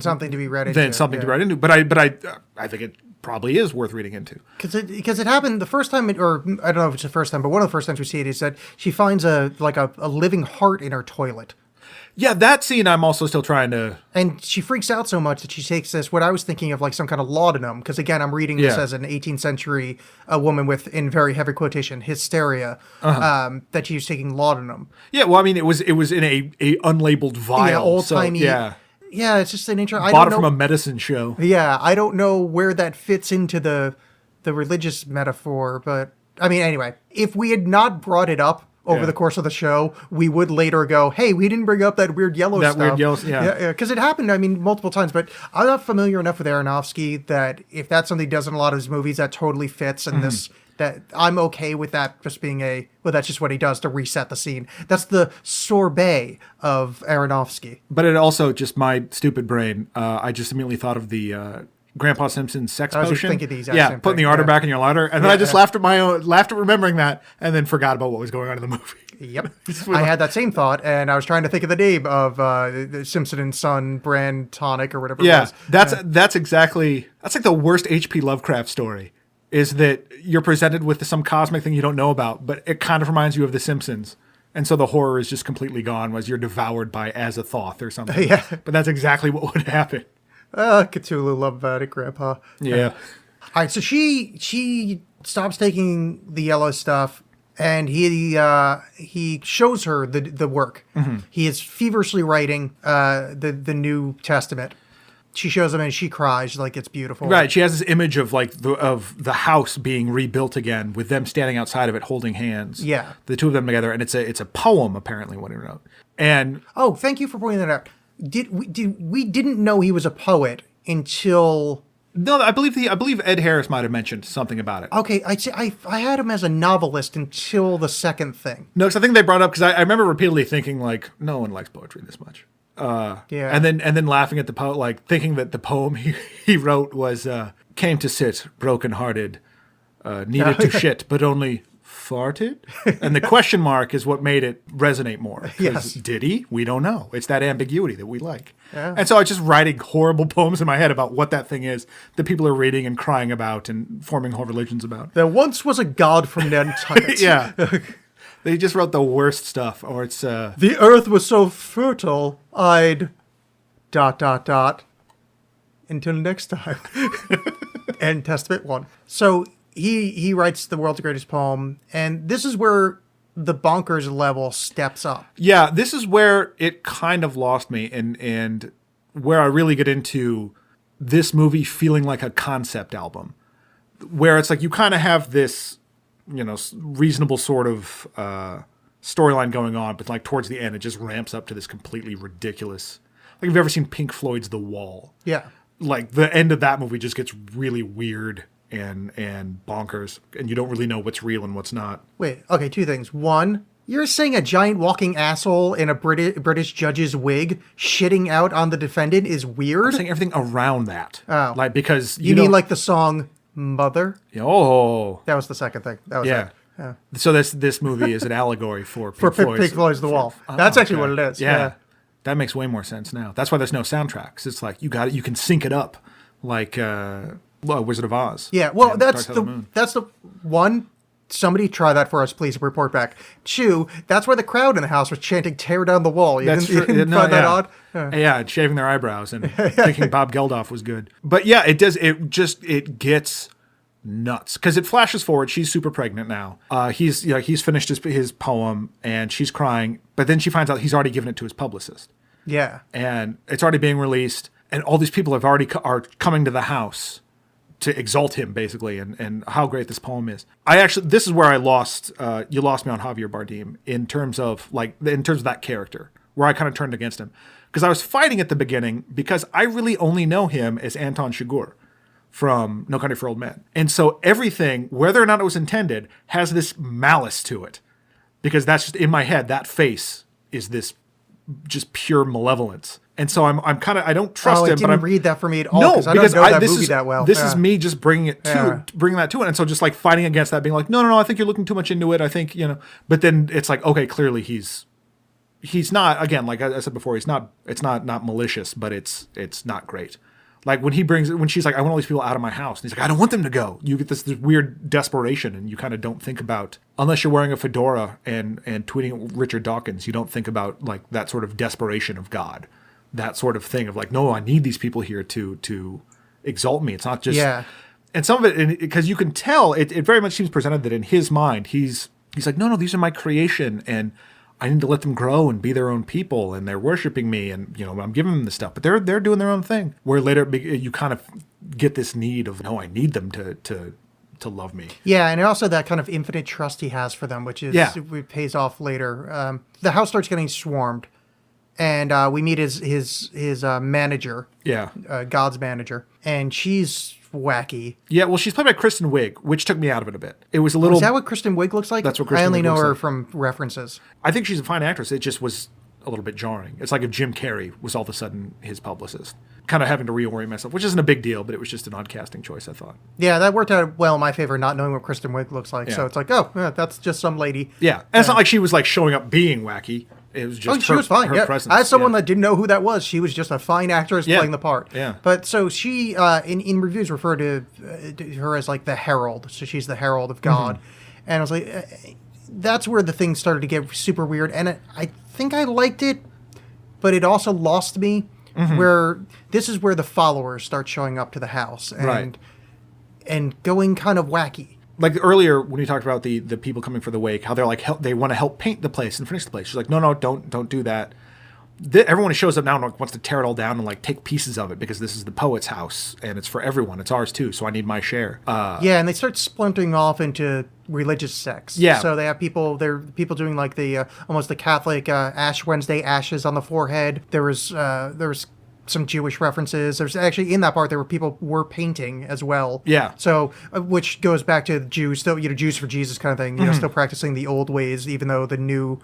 something to be read into. To read into. But I think it probably is worth reading into. Because it happened the first time, or I don't know if it's the first time, but one of the first times we see it is that she finds a living heart in her toilet. Yeah, that scene I'm also still trying to... And she freaks out so much that she takes this, what I was thinking of like some kind of laudanum, because again, I'm reading this as an 18th century woman with, in very heavy quotation, hysteria, that she was taking laudanum. Yeah, well, I mean, it was in a unlabeled vial. Yeah, old-timey. So, yeah, it's just an interesting... Bought it from a medicine show. Yeah, I don't know where that fits into the religious metaphor, but, I mean, anyway, if we had not brought it up over the course of the show, we would later go, hey, we didn't bring up that weird yellow stuff. That weird yellow, yeah. Because it happened, I mean, multiple times, but I'm not familiar enough with Aronofsky that if that's something he does in a lot of his movies, that totally fits, and that I'm okay with that just being that's just what he does to reset the scene. That's the sorbet of Aronofsky. But it also, just my stupid brain, I just immediately thought of the... Grandpa Simpson's sex I was potion. thinking the exact same putting thing, the ardor back in your lighter, and then I just laughed at remembering that, and then forgot about what was going on in the movie. Yep, I had that same thought, and I was trying to think of the name of the Simpson and Son brand tonic or whatever. It was. That's like the worst H.P. Lovecraft story. Is that you're presented with some cosmic thing you don't know about, but it kind of reminds you of The Simpsons. And so the horror is just completely gone as you're devoured by Azathoth or something. Yeah. But that's exactly what would happen. Cthulhu, love about it, Grandpa. Yeah. All right, so she stops taking the yellow stuff, and he shows her the work. Mm-hmm. He is feverishly writing the New Testament. She shows him, and she cries like it's beautiful. Right. She has this image of like the house being rebuilt again, with them standing outside of it holding hands. Yeah. The two of them together, and it's a poem apparently what he wrote. And thank you for pointing that out. We didn't know he was a poet until... No, I believe Ed Harris might have mentioned something about it. Okay, I had him as a novelist until the second thing. No, because I think they brought up, because I remember repeatedly thinking like, no one likes poetry this much. Yeah. And then laughing at the poet, like thinking that the poem he wrote was came to sit brokenhearted, needed to shit, but only farted. And the question mark is what made it resonate more. Yes. Did he? We don't know. It's that ambiguity that we like. Yeah. And so I was just writing horrible poems in my head about what that thing is that people are reading and crying about and forming whole religions about. There once was a god from Nantucket. Yeah. They just wrote the worst stuff. Or it's... The earth was so fertile, I'd... ... Until next time. And Testament 1. So he writes the world's greatest poem, and this is where the bonkers level steps up. Yeah, this is where it kind of lost me, and where I really get into this movie feeling like a concept album, where it's like you kind of have this, reasonable sort of storyline going on, but like towards the end, it just ramps up to this completely ridiculous. Like, have you ever seen Pink Floyd's The Wall? Yeah. Like, the end of that movie just gets really weird and bonkers, and you don't really know what's real and what's not. Wait, okay, two things. One, you're saying a giant walking asshole in a British judge's wig shitting out on the defendant is weird? I'm saying everything around that. Oh. Like, because you mean like the song Mother? Oh. That was the second thing. That was yeah. it. Yeah. So this movie is an allegory for Pink Floyd's The Wall. That's actually what it is. Yeah. That makes way more sense now. That's why there's no soundtracks. It's like you can sync it up like Wizard of Oz. Yeah, well, that's the one. Somebody try that for us, please. Report back. 2, that's where the crowd in the house was chanting "Tear down the wall." You didn't find that odd? Yeah, shaving their eyebrows and thinking Bob Geldof was good. But yeah, it does. It gets nuts because it flashes forward. She's super pregnant now. He's finished his poem and she's crying, but then she finds out he's already given it to his publicist. Yeah, and it's already being released, and all these people are coming to the house to exalt him basically, and how great this poem is. This is where I lost, you lost me on Javier Bardem in terms of that character, where I kind of turned against him. Because I was fighting at the beginning because I really only know him as Anton Chigurh from No Country for Old Men. And so everything, whether or not it was intended, has this malice to it. Because that's just in my head, that face is this just pure malevolence. And so I'm kind of, I don't trust him. It didn't read that for me at all. No, because I don't know that this movie is that well. This is me just bringing that to it. And so just like fighting against that, being like, no, I think you're looking too much into it. I think, but then it's like, okay, clearly he's not, again, like I said before, it's not malicious, but it's not great. Like when she's like, I want all these people out of my house. And he's like, I don't want them to go. You get this weird desperation, and you kind of don't think about, unless you're wearing a fedora and tweeting at Richard Dawkins, you don't think about like that sort of desperation of God, that sort of thing of like, no, I need these people here to exalt me. It's not just, and some of it, because you can tell, it very much seems presented that in his mind, he's like, no, these are my creation, and I need to let them grow and be their own people, and they're worshiping me, and I'm giving them this stuff, but they're doing their own thing. Where later you kind of get this need of, no, I need them to love me. Yeah, and also that kind of infinite trust he has for them, which is it pays off later. The house starts getting swarmed, and we meet his manager, God's manager, and she's wacky. Yeah, well, she's played by Kristen Wiig, which took me out of it a bit. It was a little. Is that what Kristen Wiig looks like? That's what Kristen I only Wiig know looks her like. from references. I think she's a fine actress. It just was a little bit jarring. It's like if Jim Carrey was all of a sudden his publicist. Kind of having to reorient myself, which isn't a big deal, but it was just an odd casting choice, I thought. Yeah, that worked out well in my favor, not knowing what Kristen Wiig looks like. Yeah. So it's like, that's just some lady. Yeah, and it's not like she was like showing up being wacky. It was just she was fine. her Yeah. presence. As someone that didn't know who that was, she was just a fine actress playing the part. Yeah. But so she, in reviews, refer to her as like the herald. So she's the herald of God. And I was like, that's where the thing started to get super weird. And I think I liked it, but it also lost me. Where this is where the followers start showing up to the house and going kind of wacky. Like earlier when you talked about the people coming for the wake, how they're like they want to help paint the place and finish the place. She's like, no, don't do that. Everyone who shows up now wants to tear it all down and like take pieces of it because this is the poet's house and it's for everyone. It's ours too, so I need my share. And they start splintering off into religious sects. Yeah. So they have people doing like the almost the Catholic Ash Wednesday ashes on the forehead. There was some Jewish references. There's actually in that part there were people were painting as well. Yeah. So which goes back to the Jews, still Jews for Jesus kind of thing. Still practicing the old ways, even though the new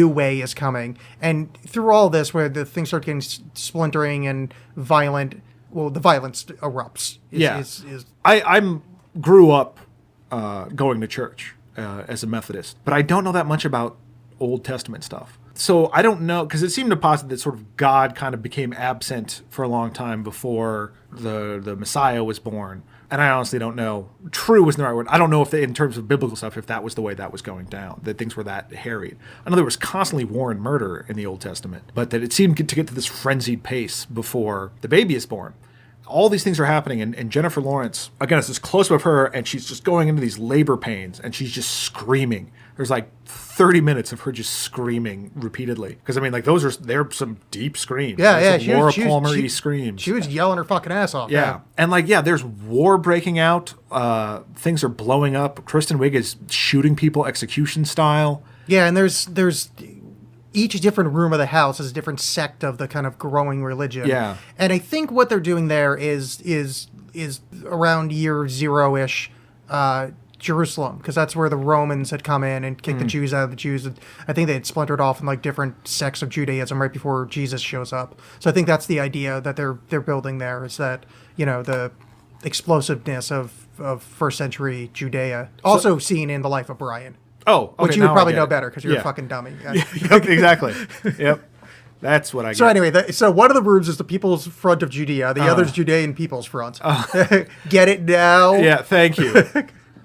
way is coming. And through all this, where the things start getting splintering and violent, well, the violence erupts. I grew up going to church as a Methodist, but I don't know that much about Old Testament stuff. So I don't know, because it seemed to posit that sort of God kind of became absent for a long time before the Messiah was born. And I honestly don't know. True isn't the right word. I don't know if in terms of biblical stuff, if that was the way that was going down, that things were that harried. I know there was constantly war and murder in the Old Testament, but that it seemed to get to this frenzied pace before the baby is born. All these things are happening, and Jennifer Lawrence, again, it's this close-up of her, and she's just going into these labor pains, and she's just screaming. There's like 30 minutes of her just screaming repeatedly. Because, I mean, like, they're some deep screams. Yeah. Some Laura Palmer-y screams. She was yelling her fucking ass off. Yeah. And, like, there's war breaking out. Things are blowing up. Kristen Wiig is shooting people execution style. Yeah, and there's each different room of the house is a different sect of the kind of growing religion. Yeah. And I think what they're doing there is around year zero-ish Jerusalem, because that's where the Romans had come in and kicked the Jews out of the Jews. And I think they had splintered off in like different sects of Judaism right before Jesus shows up. So I think that's the idea that they're building there, is that, the explosiveness of first century Judea, also seen in the life of Brian. Oh, okay, which you would probably know better because you're a fucking dummy. Yep, exactly. Yep. That's what I get. So anyway, so one of the rooms is the People's Front of Judea. The other's Judean People's Front. Get it now? Yeah, thank you.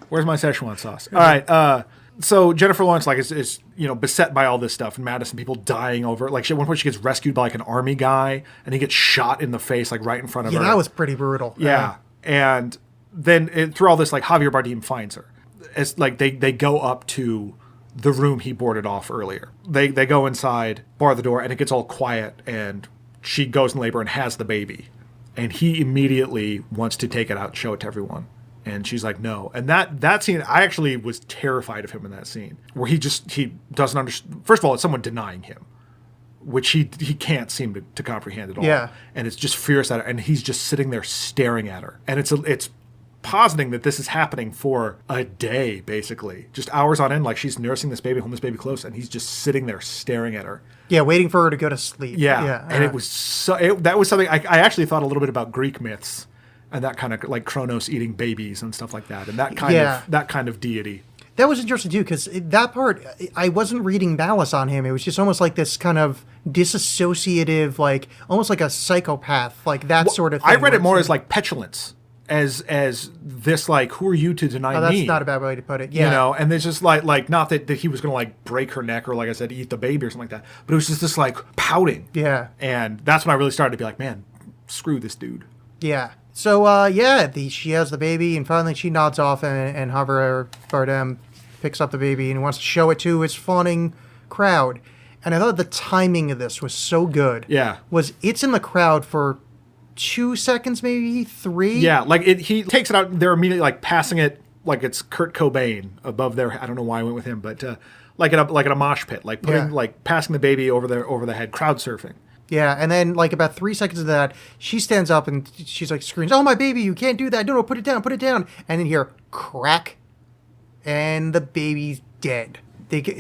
Where's my Szechuan sauce? All right. So Jennifer Lawrence is beset by all this stuff, and Madison, people dying over it. Like at one point she gets rescued by like an army guy, and he gets shot in the face like right in front of her. Yeah, that was pretty brutal. Yeah. And then through all this, like Javier Bardem finds her. It's like they go up to the room he boarded off earlier. They go inside, bar the door, and it gets all quiet, and she goes in labor and has the baby. And he immediately wants to take it out and show it to everyone. And she's like, no. And that scene, I actually was terrified of him in that scene, where he doesn't understand. First of all, it's someone denying him, which he can't seem to comprehend at all. Yeah. And it's just furious at her. And he's just sitting there staring at her. And it's positing that this is happening for a day, basically. Just hours on end, like she's nursing this baby, holding this baby close, and he's just sitting there staring at her. Yeah, waiting for her to go to sleep. Yeah. And it was that was something I actually thought a little bit about Greek myths and that kind of like Kronos eating babies and stuff like that, and that kind of deity. That was interesting too, because that part, I wasn't reading malice on him. It was just almost like this kind of disassociative, like almost like a psychopath, like that sort of thing. I read it more as like petulance. As this, like, who are you to deny me? That's not a bad way to put it. Yeah. You know, and there's just like not that he was going to like break her neck or, like I said, eat the baby or something like that, but it was just this like pouting. Yeah. And that's when I really started to be like, man, screw this dude. Yeah. So, she has the baby, and finally she nods off, and Javier Bardem picks up the baby and wants to show it to his fawning crowd. And I thought the timing of this was so good. Yeah. It's in the crowd for 2 seconds, maybe 3. Yeah, like he takes it out. They're immediately like passing it like it's Kurt Cobain above their. I don't know why I went with him, but like in a mosh pit, like putting like passing the baby over the head, crowd surfing. Yeah, and then like about 3 seconds of that, she stands up and she's like screams, "Oh, my baby! You can't do that! No, put it down! Put it down!" And then here, crack, and the baby's dead.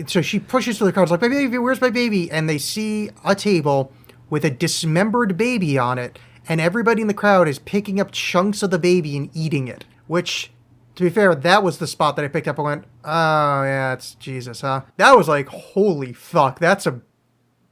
So she pushes to the crowd, like, "My baby! Where's my baby?" And they see a table with a dismembered baby on it. And everybody in the crowd is picking up chunks of the baby and eating it. Which, to be fair, that was the spot that I picked up and went, oh, yeah, it's Jesus, huh? That was like, holy fuck,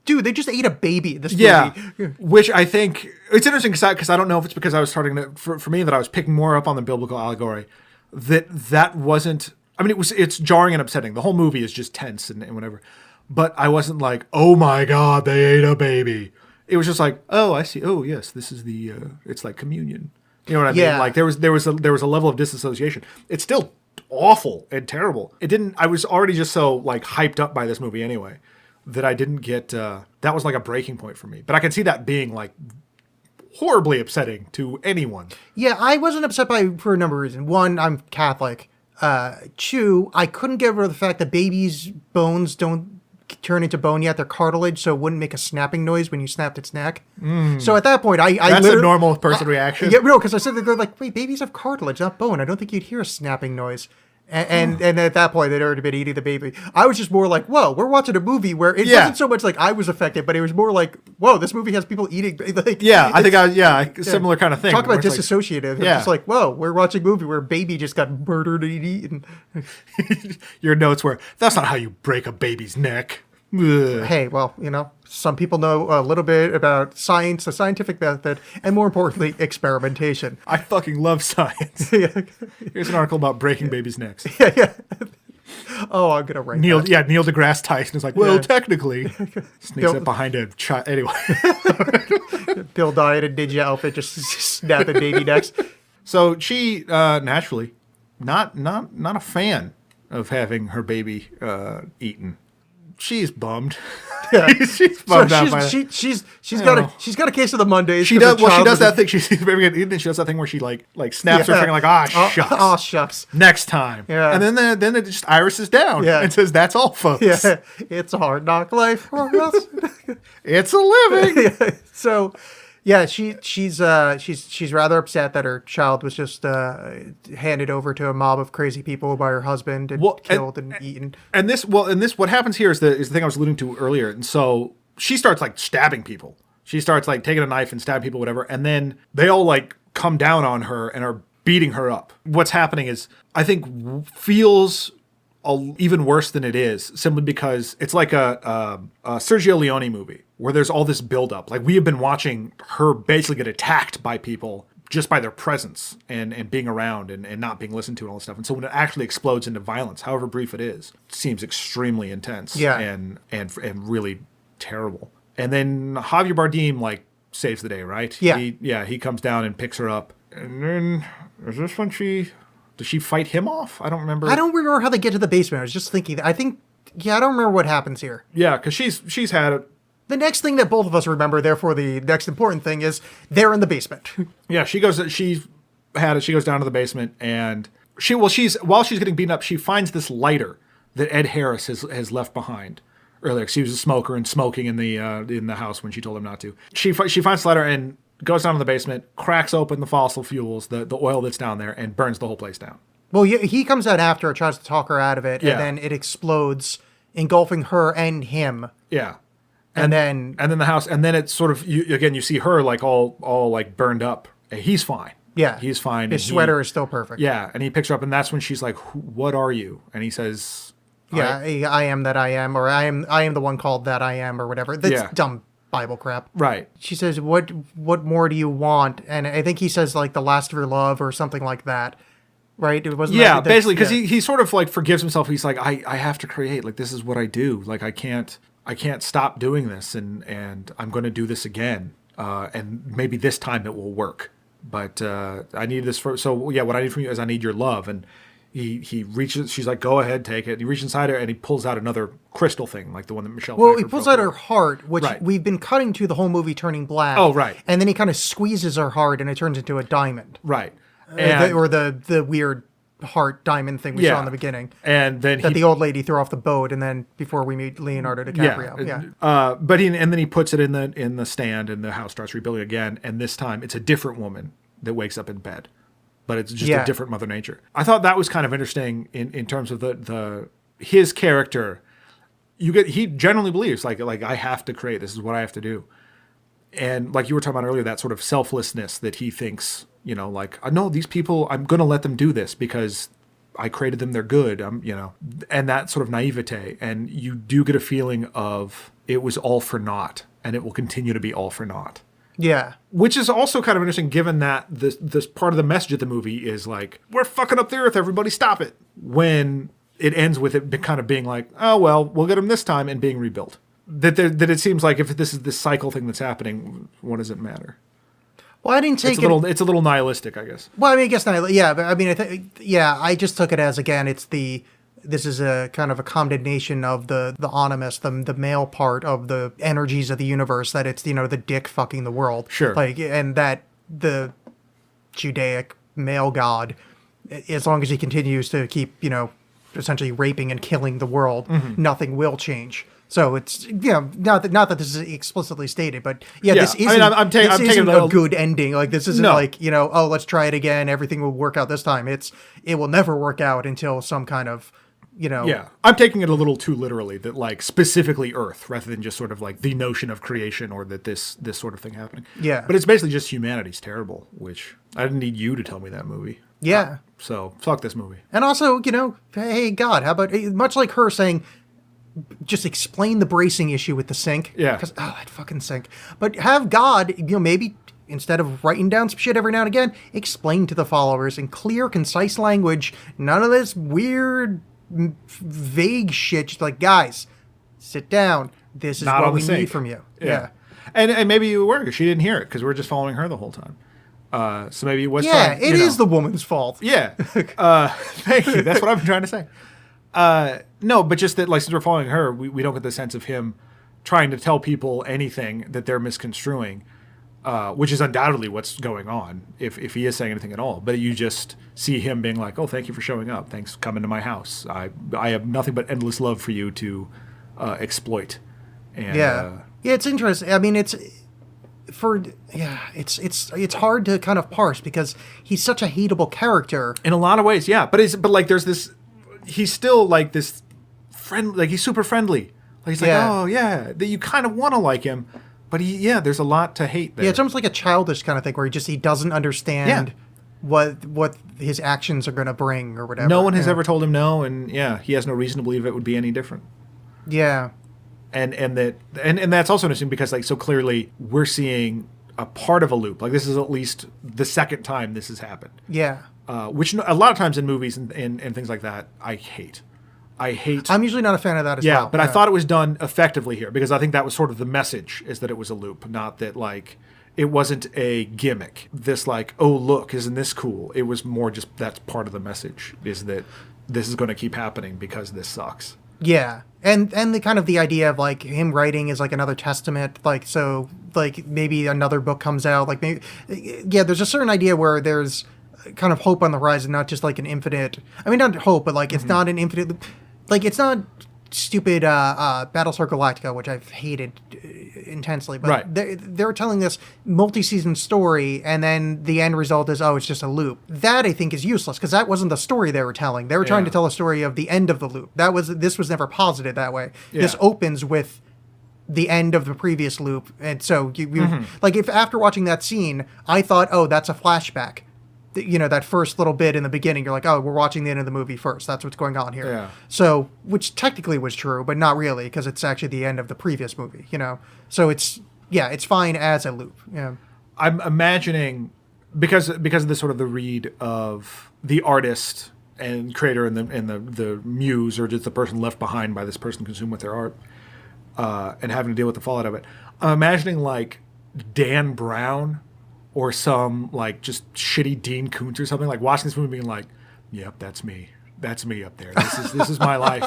dude, they just ate a baby in this movie. Yeah, which I think, it's interesting because I don't know if it's because I was starting to, for me, that I was picking more up on the biblical allegory, that wasn't, I mean, it's jarring and upsetting. The whole movie is just tense and whatever. But I wasn't like, oh my God, they ate a baby. It was just like, oh, I see. Oh, yes, this is the. It's like communion. You know what I mean? Like there was a level of disassociation. It's still awful and terrible. It didn't. I was already just so like hyped up by this movie anyway that I didn't get. That was like a breaking point for me. But I can see that being like horribly upsetting to anyone. Yeah, I wasn't upset for a number of reasons. One, I'm Catholic. 2, I couldn't get rid of the fact that babies' bones don't turn into bone yet. They're cartilage, so it wouldn't make a snapping noise when you snapped its neck. So at that point, That's a normal person reaction. Yeah, no, because I said that they're like, wait, babies have cartilage, not bone. I don't think you'd hear a snapping noise. And at that point, they'd already been eating the baby. I was just more like, whoa, we're watching a movie where it wasn't so much like I was affected, but it was more like, whoa, this movie has people eating. Like, Similar kind of thing. Talk about disassociative. Yeah. It's just like, whoa, we're watching a movie where a baby just got murdered and eaten. Your notes were, that's not how you break a baby's neck. Ugh. Hey, well, some people know a little bit about science, the scientific method, and more importantly, experimentation. I fucking love science. Here's an article about breaking babies' necks. Oh, I'm gonna write Neil that. deGrasse Tyson is like, well, technically, sneaks up behind a child. Anyway, Bill Nye in a ninja outfit, just snapping baby necks. So she naturally not a fan of having her baby eaten. She's bummed. Yeah. she's bummed out by that. She's got a case of the Mondays. She does that thing. She sees the baby getting eaten, and she does that thing where she like snaps her finger like, shucks. Oh, shucks. Next time. Yeah. And then it just irises down and says, that's all, folks. Yeah. It's a hard knock life for us. It's a living. So, yeah, she's rather upset that her child was just handed over to a mob of crazy people by her husband and killed and eaten. And this what happens here is the thing I was alluding to earlier. And so she starts like stabbing people. She starts like taking a knife and stabbing people, whatever. And then they all like come down on her and are beating her up. What's happening is, I think, feels even worse than it is, simply because it's like a Sergio Leone movie where there's all this buildup. Like, we have been watching her basically get attacked by people just by their presence and being around and not being listened to and all this stuff. And so when it actually explodes into violence, however brief it is, it seems extremely intense and really terrible. And then Javier Bardem like saves the day, right? Yeah. He comes down and picks her up. And then is this when does she fight him off? I don't remember. I don't remember how they get to the basement. I was just thinking. I don't remember what happens here. Yeah, because she's had The next thing that both of us remember, therefore the next important thing, is they're in the basement. Yeah, she goes down to the basement, and while she's getting beaten up, she finds this lighter that Ed Harris has left behind earlier, 'cause he was a smoker and smoking in the house when she told him not to. She finds the lighter and goes down to the basement, cracks open the fossil fuels, the oil that's down there, and burns the whole place down. Well, he comes out after her, tries to talk her out of it, Yeah. and then it explodes, engulfing her and him. Yeah. And then the house, and then it's sort of, you see her like all like burned up. He's fine. yeah, He's fine. His and sweater is still perfect. Yeah, and he picks her up, and that's when she's like, "What are you?" And he says, Yeah, I am that I am, or I am the one called that I am, or whatever. That's Yeah. dumb Bible crap. Right. She says, "What more do you want?" And I think he says like the last of your love or something like that. Right? It wasn't. Yeah, that- basically, because yeah. he sort of like forgives himself. He's like, I have to create. Like, this is what I do. Like, I can't stop doing this, and I'm going to do this again. And maybe this time it will work. But I need this for. So yeah, what I need from you is I need your love. And he reaches. She's like, go ahead, take it. And he reaches inside her and he pulls out another crystal thing, like the one that Michelle. Well, Pfeiffer he pulls broke out her off. heart, which Right. we've been cutting to the whole movie turning black. Oh, right. And then he kind of squeezes her heart, and it turns into a diamond. Right. Or the weird heart diamond thing we saw in the beginning. And then That the old lady threw off the boat, and then before we meet Leonardo DiCaprio. Yeah. But then he puts it in the stand, and the house starts rebuilding again. And this time, it's a different woman that wakes up in bed, but it's just a different Mother Nature. I thought that was kind of interesting in terms of his character. He generally believes like I have to create. This is what I have to do. And like you were talking about earlier, that sort of selflessness that he thinks, like, no, these people, I'm going to let them do this because I created them. They're good. And that sort of naivete. And you do get a feeling of it was all for naught, and it will continue to be all for naught. Yeah. Which is also kind of interesting, given that this part of the message of the movie is like, we're fucking up the earth, everybody stop it. When it ends with it kind of being like, oh, well, we'll get them this time, and being rebuilt. That it seems like if this is this cycle thing that's happening, what does it matter? Well, I didn't take It's a little nihilistic, I guess. Well, I mean, I guess not. Yeah, but I mean, I just took it as, again, this is a kind of a condemnation of the animus, the male part of the energies of the universe, that it's, the dick fucking the world. Sure. Like, and that the Judaic male god, as long as he continues to keep, essentially raping and killing the world, nothing will change. So it's, not that this is explicitly stated, but this isn't, I'm taking isn't a a good ending. Like, this isn't like, oh, let's try it again, everything will work out this time. It will never work out until some kind of, Yeah, I'm taking it a little too literally, that like specifically Earth, rather than just sort of like the notion of creation, or that this sort of thing happening. Yeah. But it's basically just humanity's terrible, which I didn't need you to tell me that movie. Yeah. So fuck this movie. And also, hey, God, how about, much like her saying, just explain the bracing issue with the sink. Yeah. Because, that fucking sink. But have God, maybe instead of writing down some shit every now and again, explain to the followers in clear, concise language, none of this weird, vague shit. Just like, guys, sit down. This is Not what on the we sink. need from you. Yeah. And maybe you were, because she didn't hear it, because we were just following her the whole time. So maybe it was Yeah, fine, it is the woman's fault. Yeah. Thank you. That's what I've been trying to say. No, but just that, like, since we're following her, we don't get the sense of him trying to tell people anything that they're misconstruing, which is undoubtedly what's going on, if he is saying anything at all. But you just see him being like, oh, thank you for showing up. Thanks for coming to my house. I have nothing but endless love for you to exploit. And, Yeah, it's interesting. I mean, it's hard to kind of parse, because he's such a hateable character. in a lot of ways, yeah. But like there's this, he's still like this friend, like he's super friendly. Like he's like, oh yeah, that you kind of want to like him, but there's a lot to hate there. Yeah, it's almost like a childish kind of thing where he doesn't understand what his actions are going to bring or whatever. No one has ever told him no, and he has no reason to believe it would be any different. Yeah. And that's also interesting, because like so clearly we're seeing a part of a loop. Like this is at least the second time this has happened. Yeah. Which a lot of times in movies and things like that, I hate. I'm usually not a fan of that as well. Yeah, but I thought it was done effectively here, because I think that was sort of the message, is that it was a loop, not that like it wasn't a gimmick. This like, oh look, isn't this cool? It was more just that's part of the message, is that this is going to keep happening because this sucks. Yeah. And the kind of the idea of like him writing is like another testament, like so like maybe another book comes out, like maybe yeah, there's a certain idea where there's kind of hope on the horizon, not just like an infinite, I mean not hope, but like it's not an infinite, like it's not stupid Battlestar Galactica, which I've hated intensely, but Right. they're telling this multi-season story, and then the end result is, oh, it's just a loop. That I think is useless, because that wasn't the story they were telling. They were trying to tell a story of the end of the loop. This was never posited that way. This opens with the end of the previous loop, and so you like if after watching that scene, I thought, oh, that's a flashback. You know, that first little bit in the beginning, you're like, oh, we're watching the end of the movie first. That's what's going on here. Yeah. So, which technically was true, but not really, because it's actually the end of the previous movie, you know? So it's fine as a loop. Yeah. I'm imagining, because of the sort of the read of the artist and creator and the muse, or just the person left behind by this person consumed with their art, and having to deal with the fallout of it. I'm imagining like Dan Brown or some like just shitty Dean Koontz or something, like watching this movie being like, yep, that's me up there. This is my life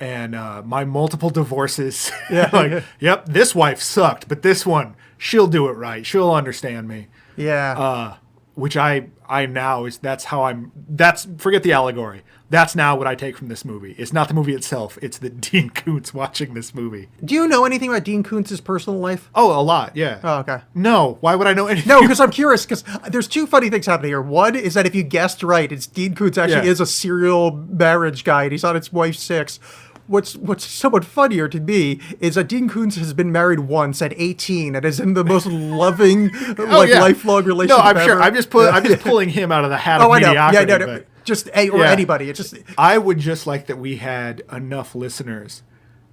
and my multiple divorces. Yeah. Like, yep, this wife sucked, but this one, she'll do it right. She'll understand me. Yeah. Which I now is forget the allegory. That's now what I take from this movie. It's not the movie itself. It's the Dean Koontz watching this movie. Do you know anything about Dean Koontz's personal life? Oh, a lot, yeah. Oh, okay. No, why would I know anything? No, because I'm curious, because there's two funny things happening here. One is that if you guessed right, it's Dean Koontz actually is a serial marriage guy, and he's on his wife's 6. What's somewhat funnier to me is that Dean Koontz has been married once at 18 and is in the most loving, lifelong relationship. No, I'm ever. sure. I'm just pulling him out of the hat of I know. mediocrity. Yeah, no. Just anybody. It's just I would just like that we had enough listeners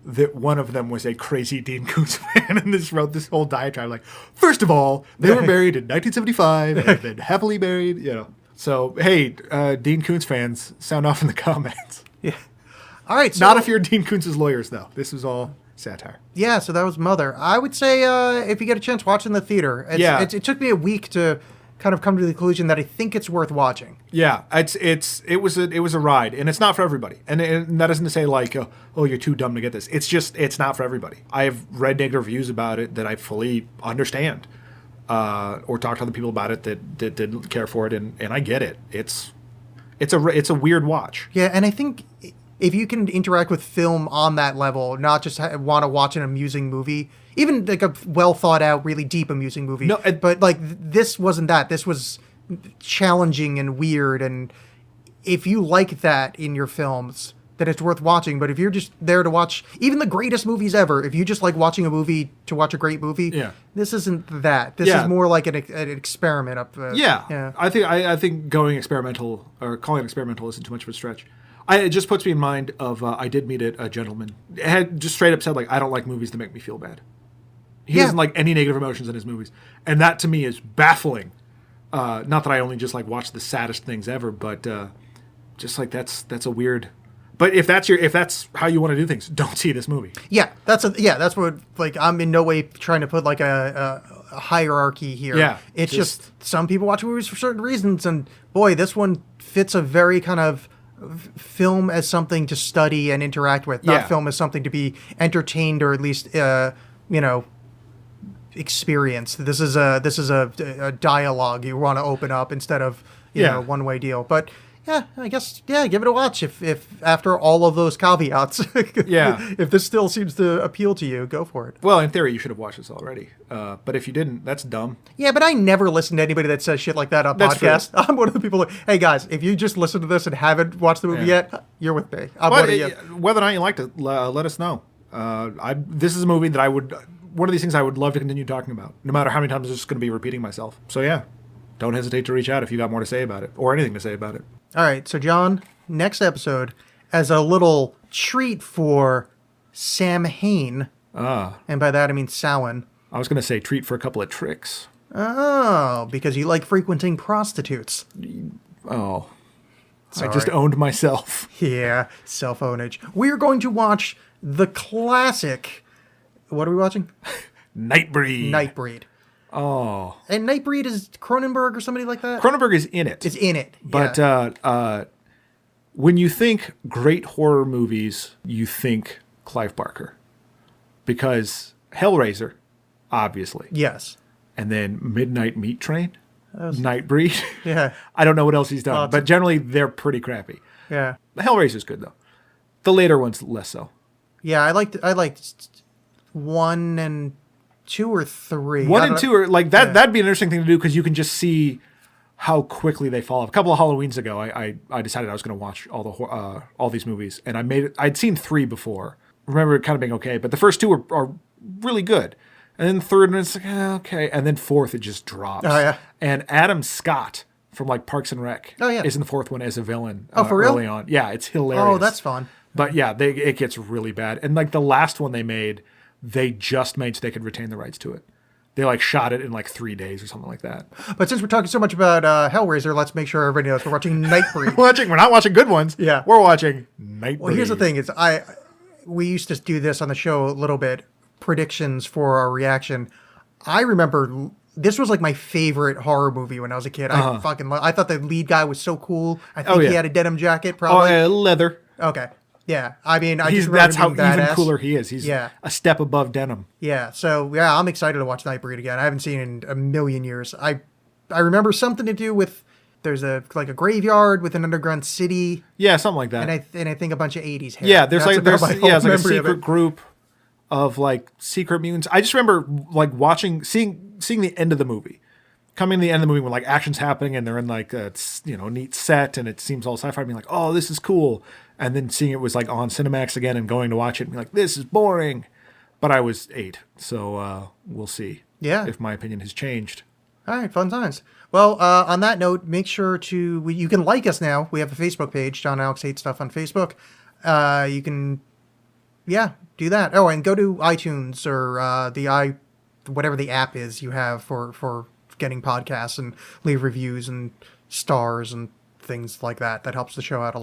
that one of them was a crazy Dean Koontz fan and just wrote this whole diatribe. Like, first of all, they were married in 1975 and have been happily married. You know. So hey, Dean Koontz fans, sound off in the comments. yeah. All right. So, Not if you're Dean Koontz's lawyers, though. This was all satire. Yeah. So that was Mother. I would say if you get a chance, watch in the theater. It took me a week to kind of come to the conclusion that I think it's worth watching. Yeah, it was a ride, and it's not for everybody. And that isn't to say like, oh, you're too dumb to get this. It's just it's not for everybody. I've read negative reviews about it that I fully understand, or talked to other people about it that didn't care for it, and I get it. It's a weird watch. Yeah, and I think if you can interact with film on that level, not just want to watch an amusing movie, even like a well thought out, really deep amusing movie. No, but like this wasn't that. This was challenging and weird. And if you like that in your films, then it's worth watching. But if you're just there to watch even the greatest movies ever, if you just like watching a movie to watch a great movie, this isn't that. This is more like an experiment. I think going experimental or calling it experimental isn't too much of a stretch. It just puts me in mind of I did meet a gentleman. It had just straight up said like, I don't like movies that make me feel bad. He doesn't like any negative emotions in his movies, and that to me is baffling. Not that I only just like watch the saddest things ever, but just like that's a weird. But if that's how you want to do things, don't see this movie. Yeah, that's what like I'm in no way trying to put like a hierarchy here. Yeah, it's just some people watch movies for certain reasons, and boy, this one fits a very kind of film as something to study and interact with, not film as something to be entertained or at least experienced. This is a dialogue you want to open up instead of one way deal. But yeah, I guess give it a watch if after all of those caveats, if this still seems to appeal to you, go for it. Well, in theory, you should have watched this already. But if you didn't, that's dumb. Yeah, but I never listen to anybody that says shit like that on podcasts. I'm one of the people. Hey guys, if you just listen to this and haven't watched the movie yet, you're with me. Whether or not you liked it, let us know. This is a movie that one of these things I would love to continue talking about, no matter how many times I'm just going to be repeating myself. So yeah, don't hesitate to reach out if you got more to say about it or anything to say about it. All right, so John, next episode, as a little treat for Sam Hain, and by that I mean Samhain. I was going to say treat for a couple of tricks. Oh, because you like frequenting prostitutes. Oh, sorry. I just owned myself. Yeah, self-ownage. We're going to watch the classic. What are we watching? Nightbreed. Nightbreed. Oh. And Nightbreed is Cronenberg or somebody like that? Cronenberg is in it. Is in it. But When you think great horror movies, you think Clive Barker. Because Hellraiser, obviously. Yes. And then Midnight Meat Train, Nightbreed. Yeah. I don't know what else he's done, but generally they're pretty crappy. Yeah. The Hellraiser's good, though. The later ones, less so. Yeah, I liked 1 and 2 or 3. 1 and 2 are like that. That'd be an interesting thing to do because you can just see how quickly they fall off. A couple of Halloweens ago, I decided I was going to watch all these movies, and I'd seen 3 before. Remember it kind of being okay, but the first 2 are really good, and then third one it's like okay, and then fourth it just drops. Oh yeah. And Adam Scott from like Parks and Rec is in the fourth one as a villain. Oh, for real? Early on, yeah, it's hilarious. Oh, that's fun. But yeah, it gets really bad. And like the last one they just made so they could retain the rights to it. They like shot it in like 3 days or something like that. But since we're talking so much about Hellraiser, let's make sure everybody knows we're watching Nightbreed. We're not watching good ones. Yeah. We're watching Nightbreed. Well, here's the thing: we used to do this on the show a little bit, predictions for our reaction. I remember this was like my favorite horror movie when I was a kid. I thought the lead guy was so cool. I think he had a denim jacket, probably. Oh, yeah, leather. Okay. Yeah, I mean, That's how even cooler he is. He's a step above denim. Yeah, so yeah, I'm excited to watch Nightbreed again. I haven't seen it in a million years. I remember something to do with there's a graveyard with an underground city. Yeah, something like that. And I think a bunch of 80s hair. Yeah, there's like a memory of secret group of like secret mutants. I just remember like seeing the end of the movie. Coming to the end of the movie when like action's happening and they're in like a neat set and it seems all sci-fi, being like, oh, this is cool. And then seeing it was like on Cinemax again and going to watch it and be like, this is boring. But I was 8, so we'll see. Yeah. If my opinion has changed. All right, fun times. Well, on that note, make sure you can like us now. We have a Facebook page, John Alex Hates Stuff on Facebook. You can, do that. Oh, and go to iTunes or whatever the app is you have for getting podcasts and leave reviews and stars and things like that. That helps the show out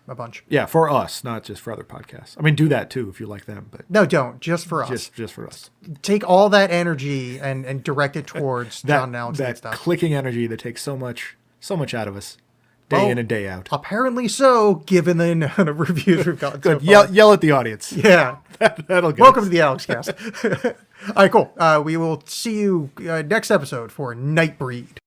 a bunch. Yeah, for us, not just for other podcasts. I mean, do that too if you like them, but no, don't. Just for us. Just for us. Take all that energy and direct it towards John Alex Hates Stuff. That clicking energy that takes so much out of us, day in and day out. Apparently so, given the amount of reviews we've gotten. Good. So far. Yell at the audience. Yeah. That'll get Welcome us. to the Alex Cast. All right, cool. We will see you next episode for Nightbreed.